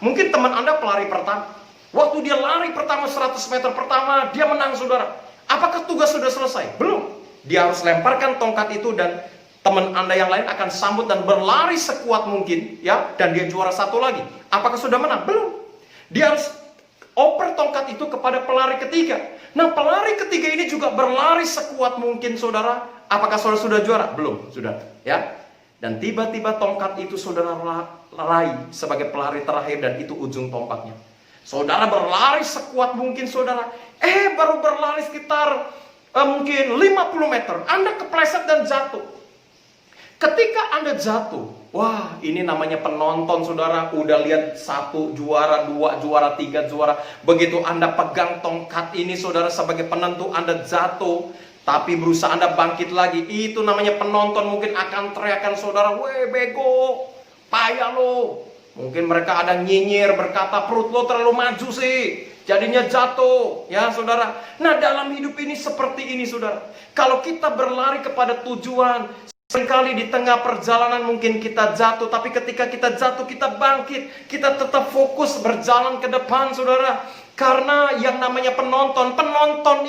Speaker 2: mungkin teman Anda pelari pertama. Waktu dia lari pertama 100 meter pertama, dia menang, saudara. Apakah tugas sudah selesai? Belum. Dia harus lemparkan tongkat itu, dan teman Anda yang lain akan sambut dan berlari sekuat mungkin, ya. Dan dia juara 1 lagi. Apakah sudah menang? Belum. Dia harus oper tongkat itu kepada pelari ketiga. Nah, pelari ketiga ini juga berlari sekuat mungkin, saudara. Apakah saudara sudah juara? Belum, saudara. Ya. Dan tiba-tiba tongkat itu saudara raih sebagai pelari terakhir, dan itu ujung tombaknya. Saudara berlari sekuat mungkin, saudara. Baru berlari sekitar mungkin 50 meter, Anda kepleset dan jatuh. Ketika Anda jatuh, wah ini namanya penonton, saudara. Udah lihat 1 juara, 2 juara, 3 juara. Begitu Anda pegang tongkat ini, saudara, sebagai penentu, Anda jatuh, tapi berusaha Anda bangkit lagi. Itu namanya penonton mungkin akan teriakan, saudara, weh bego, payah lo. Mungkin mereka ada nyinyir, berkata, perut lo terlalu maju sih, jadinya jatuh, ya saudara. Nah dalam hidup ini seperti ini, saudara. Kalau kita berlari kepada tujuan, seringkali di tengah perjalanan mungkin kita jatuh, tapi ketika kita jatuh, kita bangkit, kita tetap fokus berjalan ke depan, saudara. Karena yang namanya penonton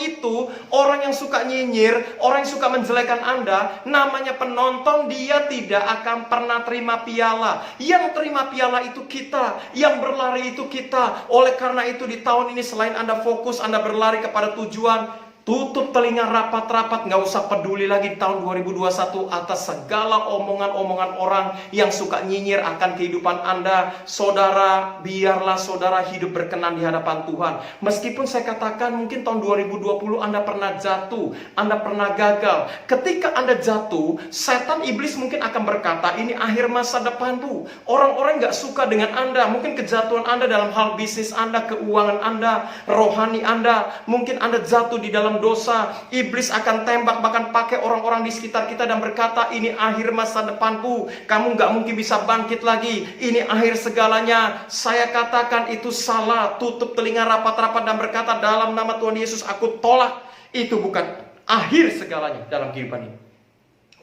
Speaker 2: itu orang yang suka nyinyir, orang yang suka menjelekan Anda. Namanya penonton, dia tidak akan pernah terima piala. Yang terima piala itu kita, yang berlari itu kita. Oleh karena itu di tahun ini, selain Anda fokus, Anda berlari kepada tujuan, tutup telinga rapat-rapat, nggak usah peduli lagi di tahun 2021 atas segala omongan-omongan orang yang suka nyinyir akan kehidupan Anda. Saudara, biarlah saudara hidup berkenan di hadapan Tuhan. Meskipun saya katakan mungkin tahun 2020 Anda pernah jatuh, Anda pernah gagal. Ketika Anda jatuh, setan iblis mungkin akan berkata, ini akhir masa depanmu. Orang-orang nggak suka dengan Anda. Mungkin kejatuhan Anda dalam hal bisnis Anda, keuangan Anda, rohani Anda. Mungkin Anda jatuh di dalam dosa. Iblis akan tembak, bahkan pakai orang-orang di sekitar kita dan berkata, ini akhir masa depanku, kamu gak mungkin bisa bangkit lagi, ini akhir segalanya. Saya katakan itu salah. Tutup telinga rapat-rapat dan berkata, dalam nama Tuhan Yesus aku tolak. Itu bukan akhir segalanya dalam kehidupan ini.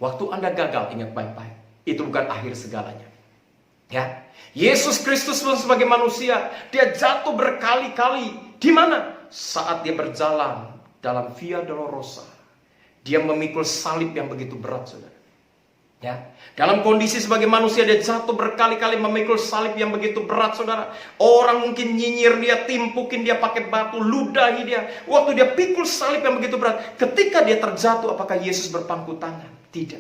Speaker 2: Waktu Anda gagal, ingat baik-baik, itu bukan akhir segalanya. Ya, Yesus Kristus pun sebagai manusia, dia jatuh berkali-kali. Di mana? Saat dia berjalan, dalam Via Dolorosa, dia memikul salib yang begitu berat, saudara. Ya, dalam kondisi sebagai manusia dia jatuh berkali-kali memikul salib yang begitu berat, saudara. Orang mungkin nyinyir dia, timpukin dia pakai batu, ludahi dia. Waktu dia pikul salib yang begitu berat, ketika dia terjatuh, apakah Yesus berpangku tangan? Tidak.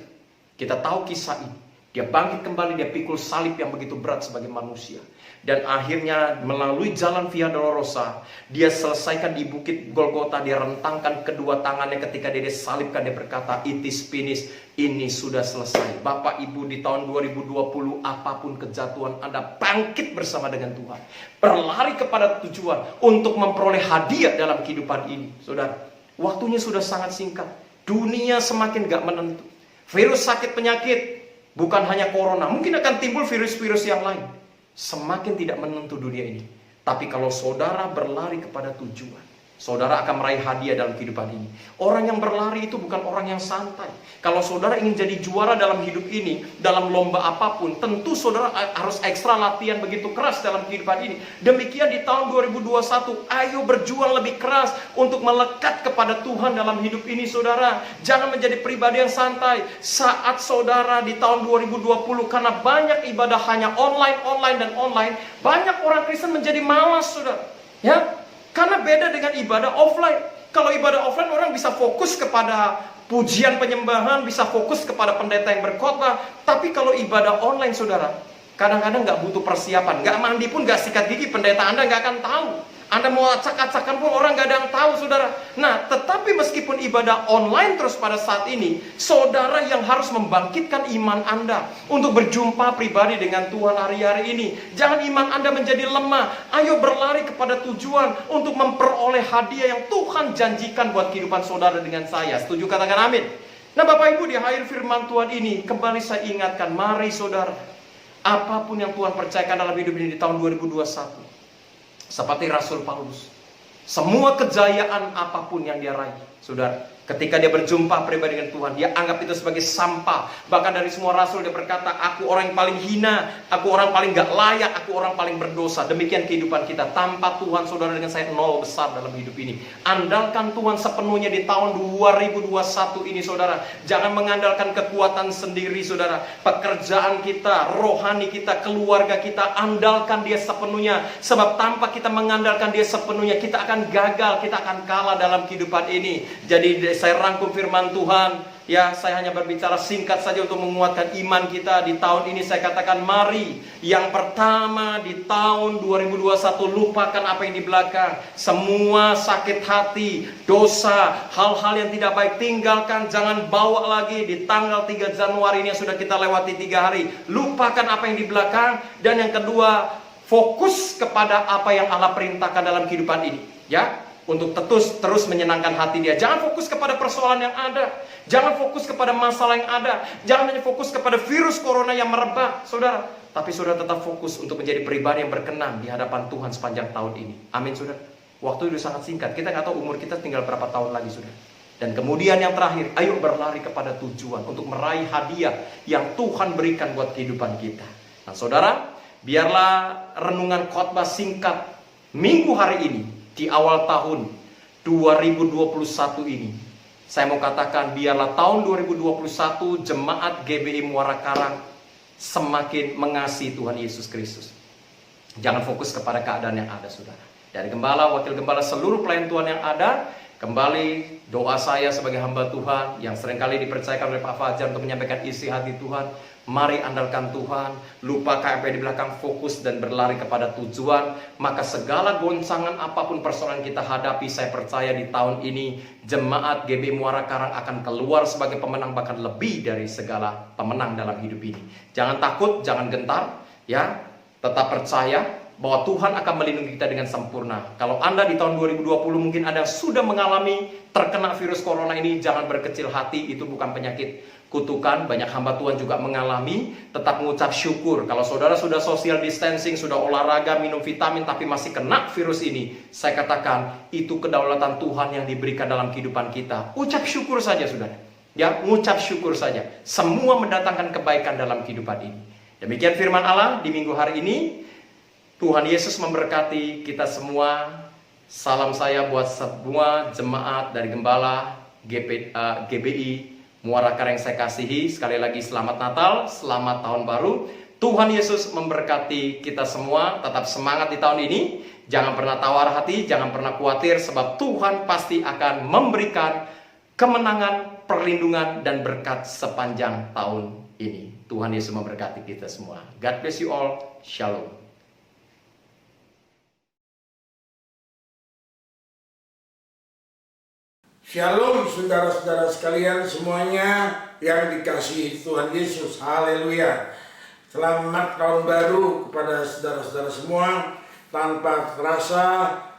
Speaker 2: Kita tahu kisah ini. Dia bangkit kembali, dia pikul salib yang begitu berat sebagai manusia. Dan akhirnya melalui jalan Via Dolorosa, dia selesaikan di bukit Golgota. Dia rentangkan kedua tangannya ketika dia disalibkan. Dia berkata, "It is finished." Ini sudah selesai. Bapak Ibu, di tahun 2020, apapun kejatuhan Anda, bangkit bersama dengan Tuhan. Berlari kepada tujuan untuk memperoleh hadiah dalam kehidupan ini. Saudara, waktunya sudah sangat singkat. Dunia semakin gak menentu. Virus sakit penyakit, bukan hanya corona, mungkin akan timbul virus-virus yang lain. Semakin tidak menentu dunia ini. Tapi kalau saudara berlari kepada tujuan, saudara akan meraih hadiah dalam kehidupan ini. Orang yang berlari itu bukan orang yang santai. Kalau saudara ingin jadi juara dalam hidup ini, dalam lomba apapun, tentu saudara harus ekstra latihan begitu keras dalam kehidupan ini. Demikian di tahun 2021, ayo berjuang lebih keras untuk melekat kepada Tuhan dalam hidup ini, saudara. Jangan menjadi pribadi yang santai. Saat saudara di tahun 2020, karena banyak ibadah hanya online, banyak orang Kristen menjadi malas, saudara. Ya, karena beda dengan ibadah offline. Kalau ibadah offline orang bisa fokus kepada pujian penyembahan, bisa fokus kepada pendeta yang berkhotbah. Tapi kalau ibadah online, saudara, kadang-kadang gak butuh persiapan. Gak mandi pun, gak sikat gigi, pendeta Anda gak akan tahu. Anda mau acak-acakan pun orang gak ada yang tahu, saudara. Nah, tetapi meskipun ibadah online terus pada saat ini, saudara yang harus membangkitkan iman Anda untuk berjumpa pribadi dengan Tuhan hari-hari ini. Jangan iman Anda menjadi lemah. Ayo berlari kepada tujuan untuk memperoleh hadiah yang Tuhan janjikan buat kehidupan saudara dengan saya. Setuju? Katakan amin. Nah, Bapak Ibu, di akhir firman Tuhan ini, kembali saya ingatkan, mari saudara, apapun yang Tuhan percayakan dalam hidup ini di tahun 2021, seperti Rasul Paulus, semua kejayaan apapun yang dia raih, saudara, ketika dia berjumpa pribadi dengan Tuhan, dia anggap itu sebagai sampah. Bahkan dari semua rasul dia berkata, aku orang yang paling hina, aku orang paling gak layak, aku orang paling berdosa. Demikian kehidupan kita. Tanpa Tuhan, saudara, dengan saya nol besar dalam hidup ini. Andalkan Tuhan sepenuhnya di tahun 2021 ini, saudara. Jangan mengandalkan kekuatan sendiri, saudara. Pekerjaan kita, rohani kita, keluarga kita, andalkan dia sepenuhnya. Sebab tanpa kita mengandalkan dia sepenuhnya, kita akan gagal, kita akan kalah dalam kehidupan ini. Jadi saya rangkum firman Tuhan. Ya, saya hanya berbicara singkat saja untuk menguatkan iman kita di tahun ini. Saya katakan, mari. Yang pertama, di tahun 2021, lupakan apa yang di belakang. Semua sakit hati, dosa, hal-hal yang tidak baik, tinggalkan. Jangan bawa lagi di tanggal 3 Januari ini yang sudah kita lewati 3 hari. Lupakan apa yang di belakang. Dan yang kedua, fokus kepada apa yang Allah perintahkan dalam kehidupan ini. Ya, untuk terus menyenangkan hati dia. Jangan fokus kepada persoalan yang ada. Jangan fokus kepada masalah yang ada. Jangan hanya fokus kepada virus corona yang merebak, saudara. Tapi saudara tetap fokus untuk menjadi pribadi yang berkenan di hadapan Tuhan sepanjang tahun ini. Amin, saudara. Waktu itu sangat singkat. Kita nggak tahu umur kita tinggal berapa tahun lagi, saudara. Dan kemudian yang terakhir, ayo berlari kepada tujuan untuk meraih hadiah yang Tuhan berikan buat kehidupan kita. Nah, saudara, biarlah renungan khotbah singkat minggu hari ini, di awal tahun 2021 ini, saya mau katakan, biarlah tahun 2021 jemaat GBI Muara Karang semakin mengasihi Tuhan Yesus Kristus. Jangan fokus kepada keadaan yang ada, saudara. Dari gembala, wakil gembala, seluruh pelayan Tuhan yang ada, kembali doa saya sebagai hamba Tuhan yang seringkali dipercayakan oleh Pak Fajar untuk menyampaikan isi hati Tuhan. Mari andalkan Tuhan, lupakan apa yang di belakang, fokus dan berlari kepada tujuan. Maka segala goncangan apapun persoalan kita hadapi, saya percaya di tahun ini jemaat GBI Muara Karang akan keluar sebagai pemenang, bahkan lebih dari segala pemenang dalam hidup ini. Jangan takut, jangan gentar, ya. Tetap percaya bahwa Tuhan akan melindungi kita dengan sempurna. Kalau Anda di tahun 2020 mungkin Anda sudah mengalami terkena virus corona ini, jangan berkecil hati, itu bukan penyakit kutukan. Banyak hamba Tuhan juga mengalami. Tetap mengucap syukur. Kalau saudara sudah social distancing, sudah olahraga, minum vitamin, tapi masih kena virus ini, saya katakan itu kedaulatan Tuhan yang diberikan dalam kehidupan kita. Ucap syukur saja, saudara. Ya, mengucap syukur saja. Semua mendatangkan kebaikan dalam kehidupan ini. Demikian firman Allah di minggu hari ini. Tuhan Yesus memberkati kita semua. Salam saya buat semua jemaat dari Gembala GBI Muara Karang yang saya kasihi, sekali lagi selamat Natal, selamat Tahun Baru. Tuhan Yesus memberkati kita semua. Tetap semangat di tahun ini. Jangan pernah tawar hati, jangan pernah khawatir, sebab Tuhan pasti akan memberikan kemenangan, perlindungan, dan berkat sepanjang tahun ini. Tuhan Yesus memberkati kita semua. God bless you all. Shalom.
Speaker 3: Shalom saudara-saudara sekalian semuanya yang dikasihi Tuhan Yesus. Haleluya. Selamat tahun baru kepada saudara-saudara semua. Tanpa terasa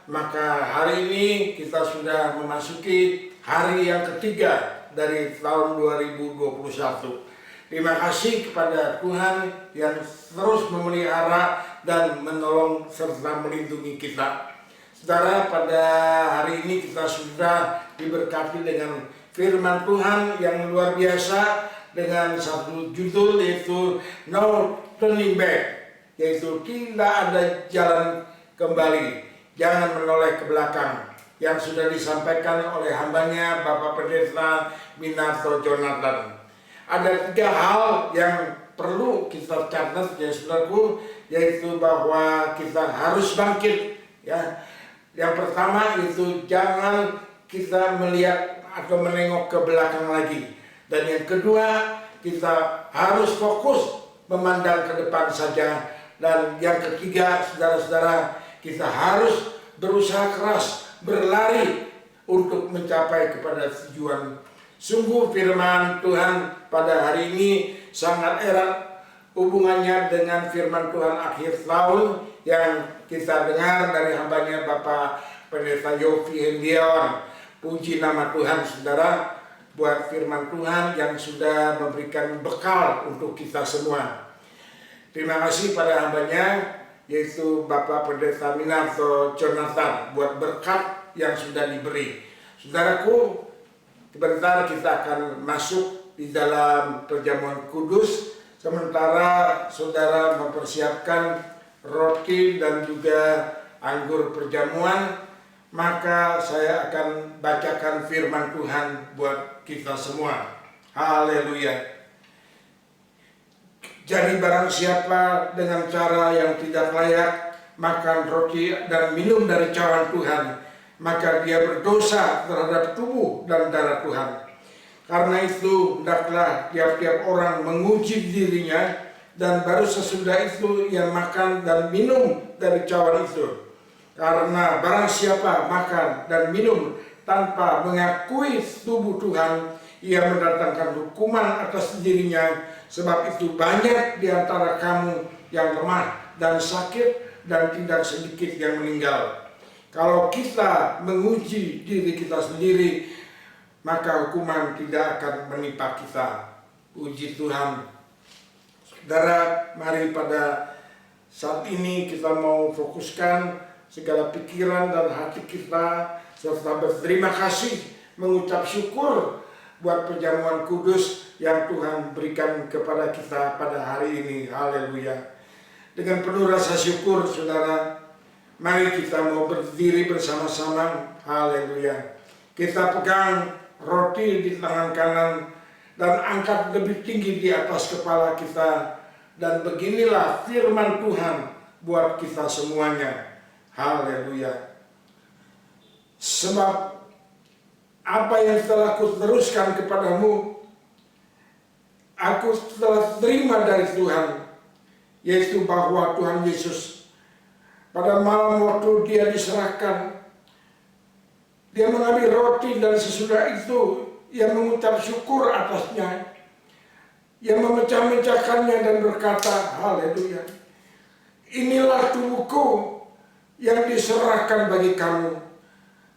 Speaker 3: maka hari ini kita sudah memasuki hari yang ketiga dari tahun 2021. Terima kasih kepada Tuhan yang terus memelihara dan menolong serta melindungi kita. Saudara, pada hari ini kita sudah diberkati dengan firman Tuhan yang luar biasa dengan satu judul yaitu No Turning Back, yaitu tidak ada jalan kembali, jangan menoleh ke belakang, yang sudah disampaikan oleh hambanya Bapak Pendeta Minato Jonathan. Ada 3 hal yang perlu kita catat ya saudaraku, yaitu bahwa kita harus bangkit ya. Yang pertama itu jangan kita melihat atau menengok ke belakang lagi. Dan yang kedua, kita harus fokus memandang ke depan saja. Dan yang ketiga, saudara-saudara, kita harus berusaha keras, berlari untuk mencapai kepada tujuan. Sungguh firman Tuhan pada hari ini sangat erat hubungannya dengan firman Tuhan akhir tahun yang kita dengar dari hambanya Bapak Pendeta Yofi Hendiawan. Puji nama Tuhan saudara, buat firman Tuhan yang sudah memberikan bekal untuk kita semua. Terima kasih pada hambanya yaitu Bapak Pendeta Minato Jonathan buat berkat yang sudah diberi. Saudaraku, sebentar kita akan masuk di dalam perjamuan kudus, sementara saudara mempersiapkan roti dan juga anggur perjamuan, maka saya akan bacakan firman Tuhan buat kita semua. Haleluya. Jadi barang siapa dengan cara yang tidak layak makan roti dan minum dari cawan Tuhan, maka dia berdosa terhadap tubuh dan darah Tuhan. Karena itu hendaklah tiap-tiap orang menguji dirinya, dan baru sesudah itu ia makan dan minum dari cawan itu. Karena barang siapa makan dan minum tanpa mengakui tubuh Tuhan, ia mendatangkan hukuman atas dirinya. Sebab itu banyak di antara kamu yang lemah dan sakit, dan tidak sedikit yang meninggal. Kalau kita menguji diri kita sendiri, maka hukuman tidak akan menimpa kita. Puji Tuhan. Saudara, mari pada saat ini kita mau fokuskan segala pikiran dan hati kita, serta berterima kasih, mengucap syukur buat perjamuan kudus yang Tuhan berikan kepada kita pada hari ini. Haleluya. Dengan penuh rasa syukur saudara, mari kita mau berdiri bersama-sama. Haleluya. Kita pegang roti di tangan kanan dan angkat lebih tinggi di atas kepala kita. Dan beginilah firman Tuhan buat kita semuanya. Haleluya. Sebab apa yang telah kuteruskan kepadamu, aku telah terima dari Tuhan, yaitu bahwa Tuhan Yesus pada malam waktu dia diserahkan, dia mengambil roti dan sesudah itu ia mengucap syukur atasnya. Ia memecah-mecahkannya dan berkata, haleluya, inilah tubuhku yang diserahkan bagi kamu.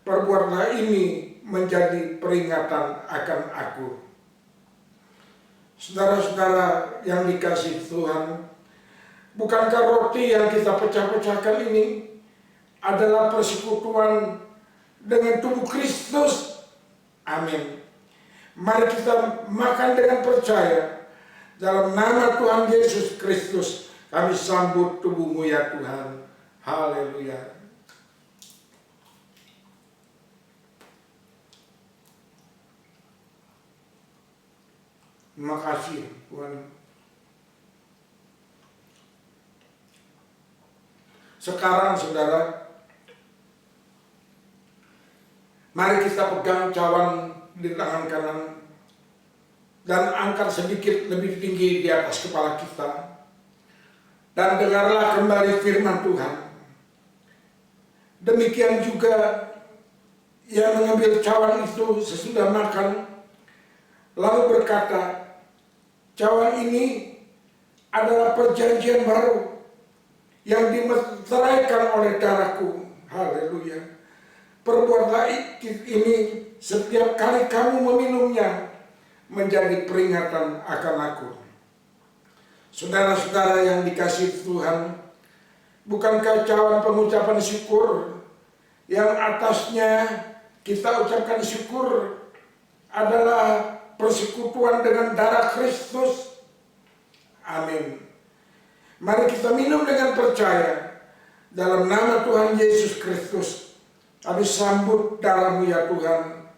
Speaker 3: Perbuatlah ini menjadi peringatan akan aku. Saudara-saudara yang dikasihi Tuhan, bukankah roti yang kita pecah-pecahkan ini adalah persekutuan dengan tubuh Kristus? Amin. Mari kita makan dengan percaya. Dalam nama Tuhan Yesus Kristus, kami sambut tubuh-Mu ya Tuhan. Haleluya. Terima kasih Tuhan. Sekarang saudara, mari kita pegang cawan di tangan kanan dan angkat sedikit lebih tinggi di atas kepala kita. Dan dengarlah kembali firman Tuhan. Demikian juga yang mengambil cawan itu sesudah makan, lalu berkata, cawan ini adalah perjanjian baru yang dimeteraikan oleh darahku. Haleluya. Perbuatlah ini setiap kali kamu meminumnya, menjadi peringatan akan aku. Saudara-saudara yang dikasihi Tuhan, bukankah cawan pengucapan syukur yang atasnya kita ucapkan syukur adalah persekutuan dengan darah Kristus? Amin. Mari kita minum dengan percaya. Dalam nama Tuhan Yesus Kristus, kami sambut darah-Mu ya Tuhan,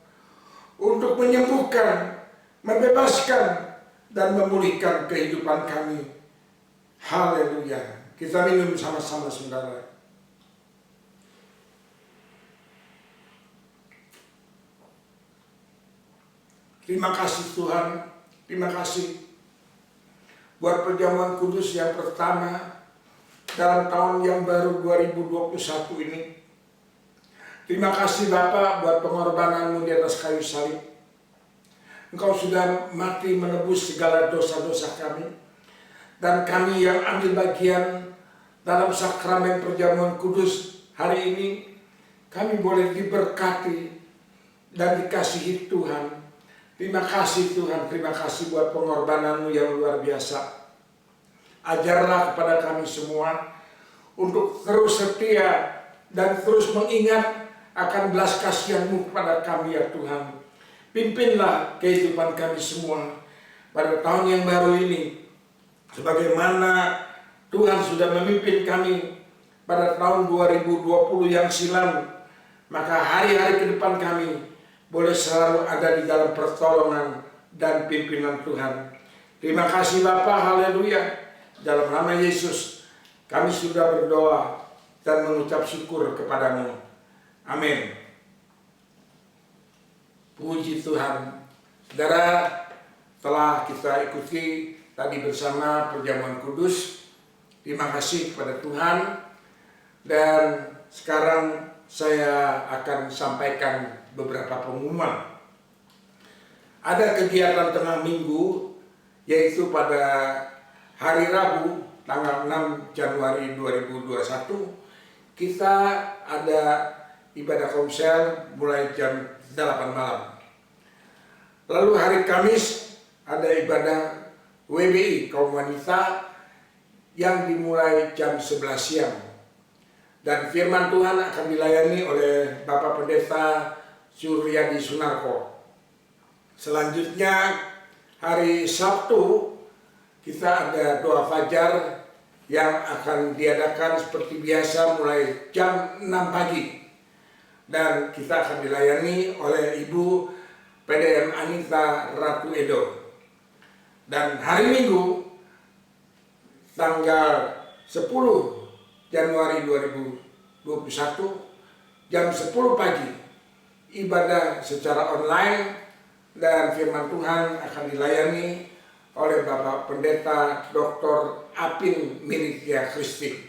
Speaker 3: untuk menyembuhkan, membebaskan, dan memulihkan kehidupan kami. Haleluya. Kita minum sama-sama saudara. Terima kasih Tuhan. Terima kasih buat perjamuan kudus yang pertama dalam tahun yang baru 2021 ini. Terima kasih Bapa buat pengorbanan-Mu di atas kayu salib. Engkau sudah mati menebus segala dosa-dosa kami. Dan kami yang ambil bagian dalam sakramen perjamuan kudus hari ini, kami boleh diberkati dan dikasihi Tuhan. Terima kasih Tuhan, terima kasih buat pengorbanan-Mu yang luar biasa. Ajarlah kepada kami semua untuk terus setia dan terus mengingat akan belas kasihan-Mu kepada kami ya Tuhan. Pimpinlah kehidupan kami semua pada tahun yang baru ini, sebagaimana Tuhan sudah memimpin kami pada tahun 2020 yang silam. Maka hari-hari ke depan kami boleh selalu ada di dalam pertolongan dan pimpinan Tuhan. Terima kasih Bapa, haleluya. Dalam nama Yesus kami sudah berdoa dan mengucap syukur kepada-Mu. Amin. Puji Tuhan. Saudara, telah kita ikuti tadi bersama perjamuan kudus. Terima kasih kepada Tuhan. Dan sekarang saya akan sampaikan beberapa pengumuman. Ada kegiatan tengah minggu, yaitu pada hari Rabu tanggal 6 Januari 2021 kita ada ibadah komsel mulai jam 8 malam. Lalu hari Kamis ada ibadah WBI kaum wanita yang dimulai jam 11 siang. Dan firman Tuhan akan dilayani oleh Bapak Pendeta Suryadi Sunarko. Selanjutnya hari Sabtu kita ada doa fajar yang akan diadakan seperti biasa mulai jam 6 pagi. Dan kita akan dilayani oleh Ibu PDM Anita Ratu Edo. Dan hari Minggu tanggal 10 Januari 2021 jam 10 pagi ibadah secara online, dan firman Tuhan akan dilayani oleh Bapak Pendeta Dr. Apin Militia Kristi.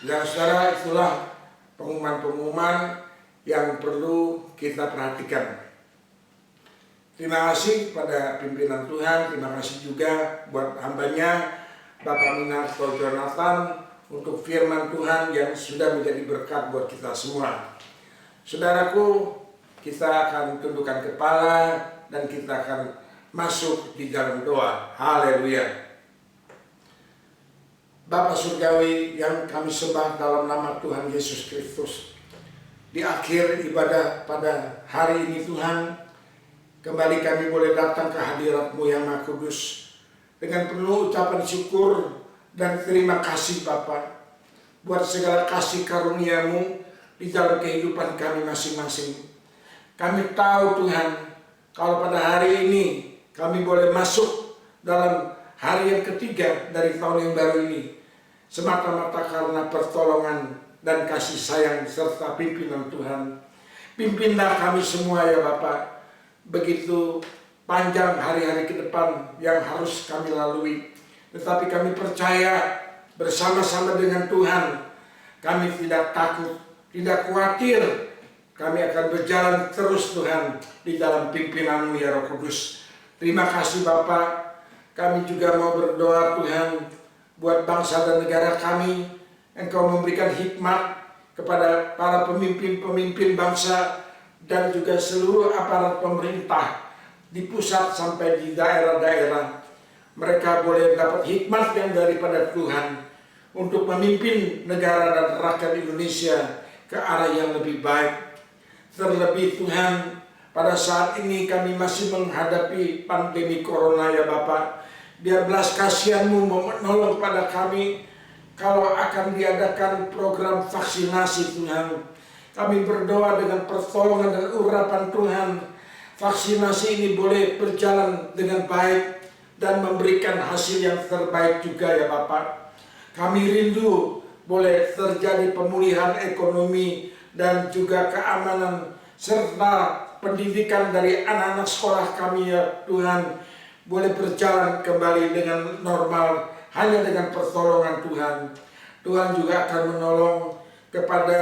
Speaker 3: Dan saudara, itulah pengumuman-pengumuman yang perlu kita perhatikan. Terima kasih pada pimpinan Tuhan, terima kasih juga buat hambanya Bapak Minarto Jonathan untuk firman Tuhan yang sudah menjadi berkat buat kita semua. Saudaraku, kita akan tundukkan kepala dan kita akan masuk di dalam doa. Haleluya. Bapa Surgawi yang kami sembah dalam nama Tuhan Yesus Kristus, di akhir ibadah pada hari ini Tuhan, kembali kami boleh datang ke hadirat-Mu yang Maha Kudus dengan penuh ucapan syukur dan terima kasih Bapa buat segala kasih karunia-Mu di dalam kehidupan kami masing-masing. Kami tahu Tuhan, kalau pada hari ini kami boleh masuk dalam hari yang ketiga dari tahun yang baru ini, semata-mata karena pertolongan dan kasih sayang serta pimpinan Tuhan. Pimpinlah kami semua ya Bapak, begitu panjang hari-hari ke depan yang harus kami lalui. Tetapi kami percaya bersama-sama dengan Tuhan, kami tidak takut, tidak khawatir. Kami akan berjalan terus Tuhan di dalam pimpinan-Mu ya Roh Kudus. Terima kasih Bapak. Kami juga mau berdoa Tuhan buat bangsa dan negara kami. Engkau memberikan hikmat kepada para pemimpin-pemimpin bangsa dan juga seluruh aparat pemerintah di pusat sampai di daerah-daerah. Mereka boleh dapat hikmat yang daripada Tuhan untuk memimpin negara dan rakyat Indonesia ke arah yang lebih baik. Terlebih Tuhan, pada saat ini kami masih menghadapi pandemi corona ya Bapak. Biar belas kasihan-Mu menolong pada kami kalau akan diadakan program vaksinasi Tuhan. Kami berdoa dengan pertolongan dan urapan Tuhan, vaksinasi ini boleh berjalan dengan baik dan memberikan hasil yang terbaik juga ya Bapak. Kami rindu boleh terjadi pemulihan ekonomi dan juga keamanan serta pendidikan dari anak-anak sekolah kami ya Tuhan boleh berjalan kembali dengan normal hanya dengan pertolongan Tuhan. Tuhan juga akan menolong kepada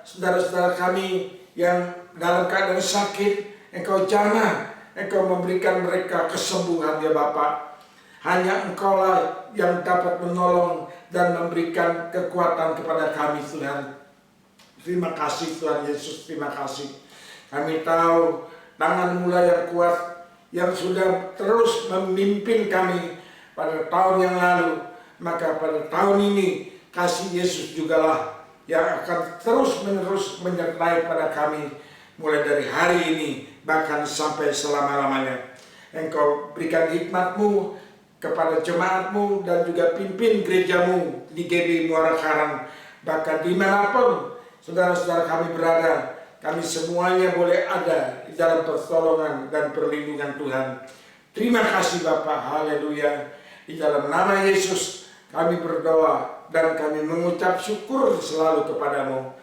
Speaker 3: saudara-saudara kami yang dalam keadaan sakit. Engkau jamah, Engkau memberikan mereka kesembuhan ya Bapak. Hanya Engkaulah yang dapat menolong dan memberikan kekuatan kepada kami Tuhan. Terima kasih Tuhan Yesus, terima kasih. Kami tahu tangan-Mu yang kuat yang sudah terus memimpin kami pada tahun yang lalu. Maka pada tahun ini kasih Yesus jugalah yang akan terus-menerus menyertai pada kami. Mulai dari hari ini bahkan sampai selama-lamanya. Engkau berikan hikmat-Mu kepada jemaat-Mu dan juga pimpin gereja-Mu di GBI Muara Karang. Bahkan dimanapun saudara-saudara kami berada, kami semuanya boleh ada di dalam pertolongan dan perlindungan Tuhan. Terima kasih Bapa, haleluya. Di dalam nama Yesus kami berdoa dan kami mengucap syukur selalu kepadamu.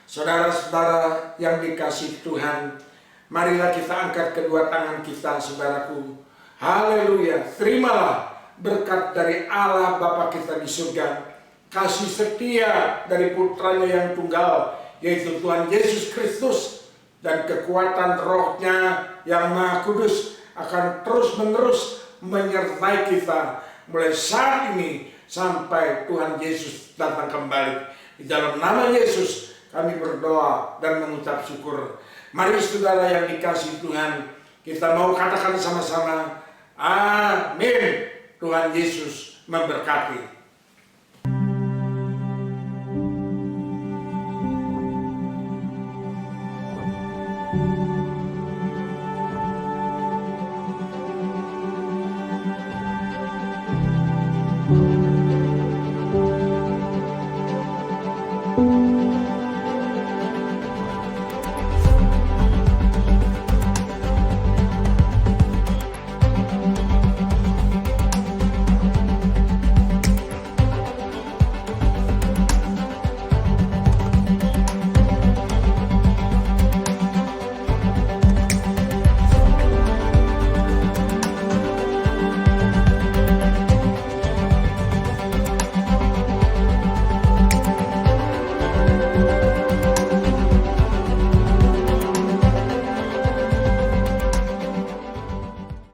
Speaker 3: Saudara-saudara yang dikasihi Tuhan, marilah kita angkat kedua tangan kita saudaraku. Haleluya, terimalah berkat dari Allah Bapa kita di surga, kasih setia dari putranya yang tunggal, yaitu Tuhan Yesus Kristus, dan kekuatan Roh-Nya yang Maha Kudus akan terus-menerus menyertai kita mulai saat ini sampai Tuhan Yesus datang kembali. Di dalam nama Yesus kami berdoa dan mengucap syukur. Mari saudara yang dikasihi Tuhan, kita mau katakan sama-sama, amin. Tuhan Yesus memberkati.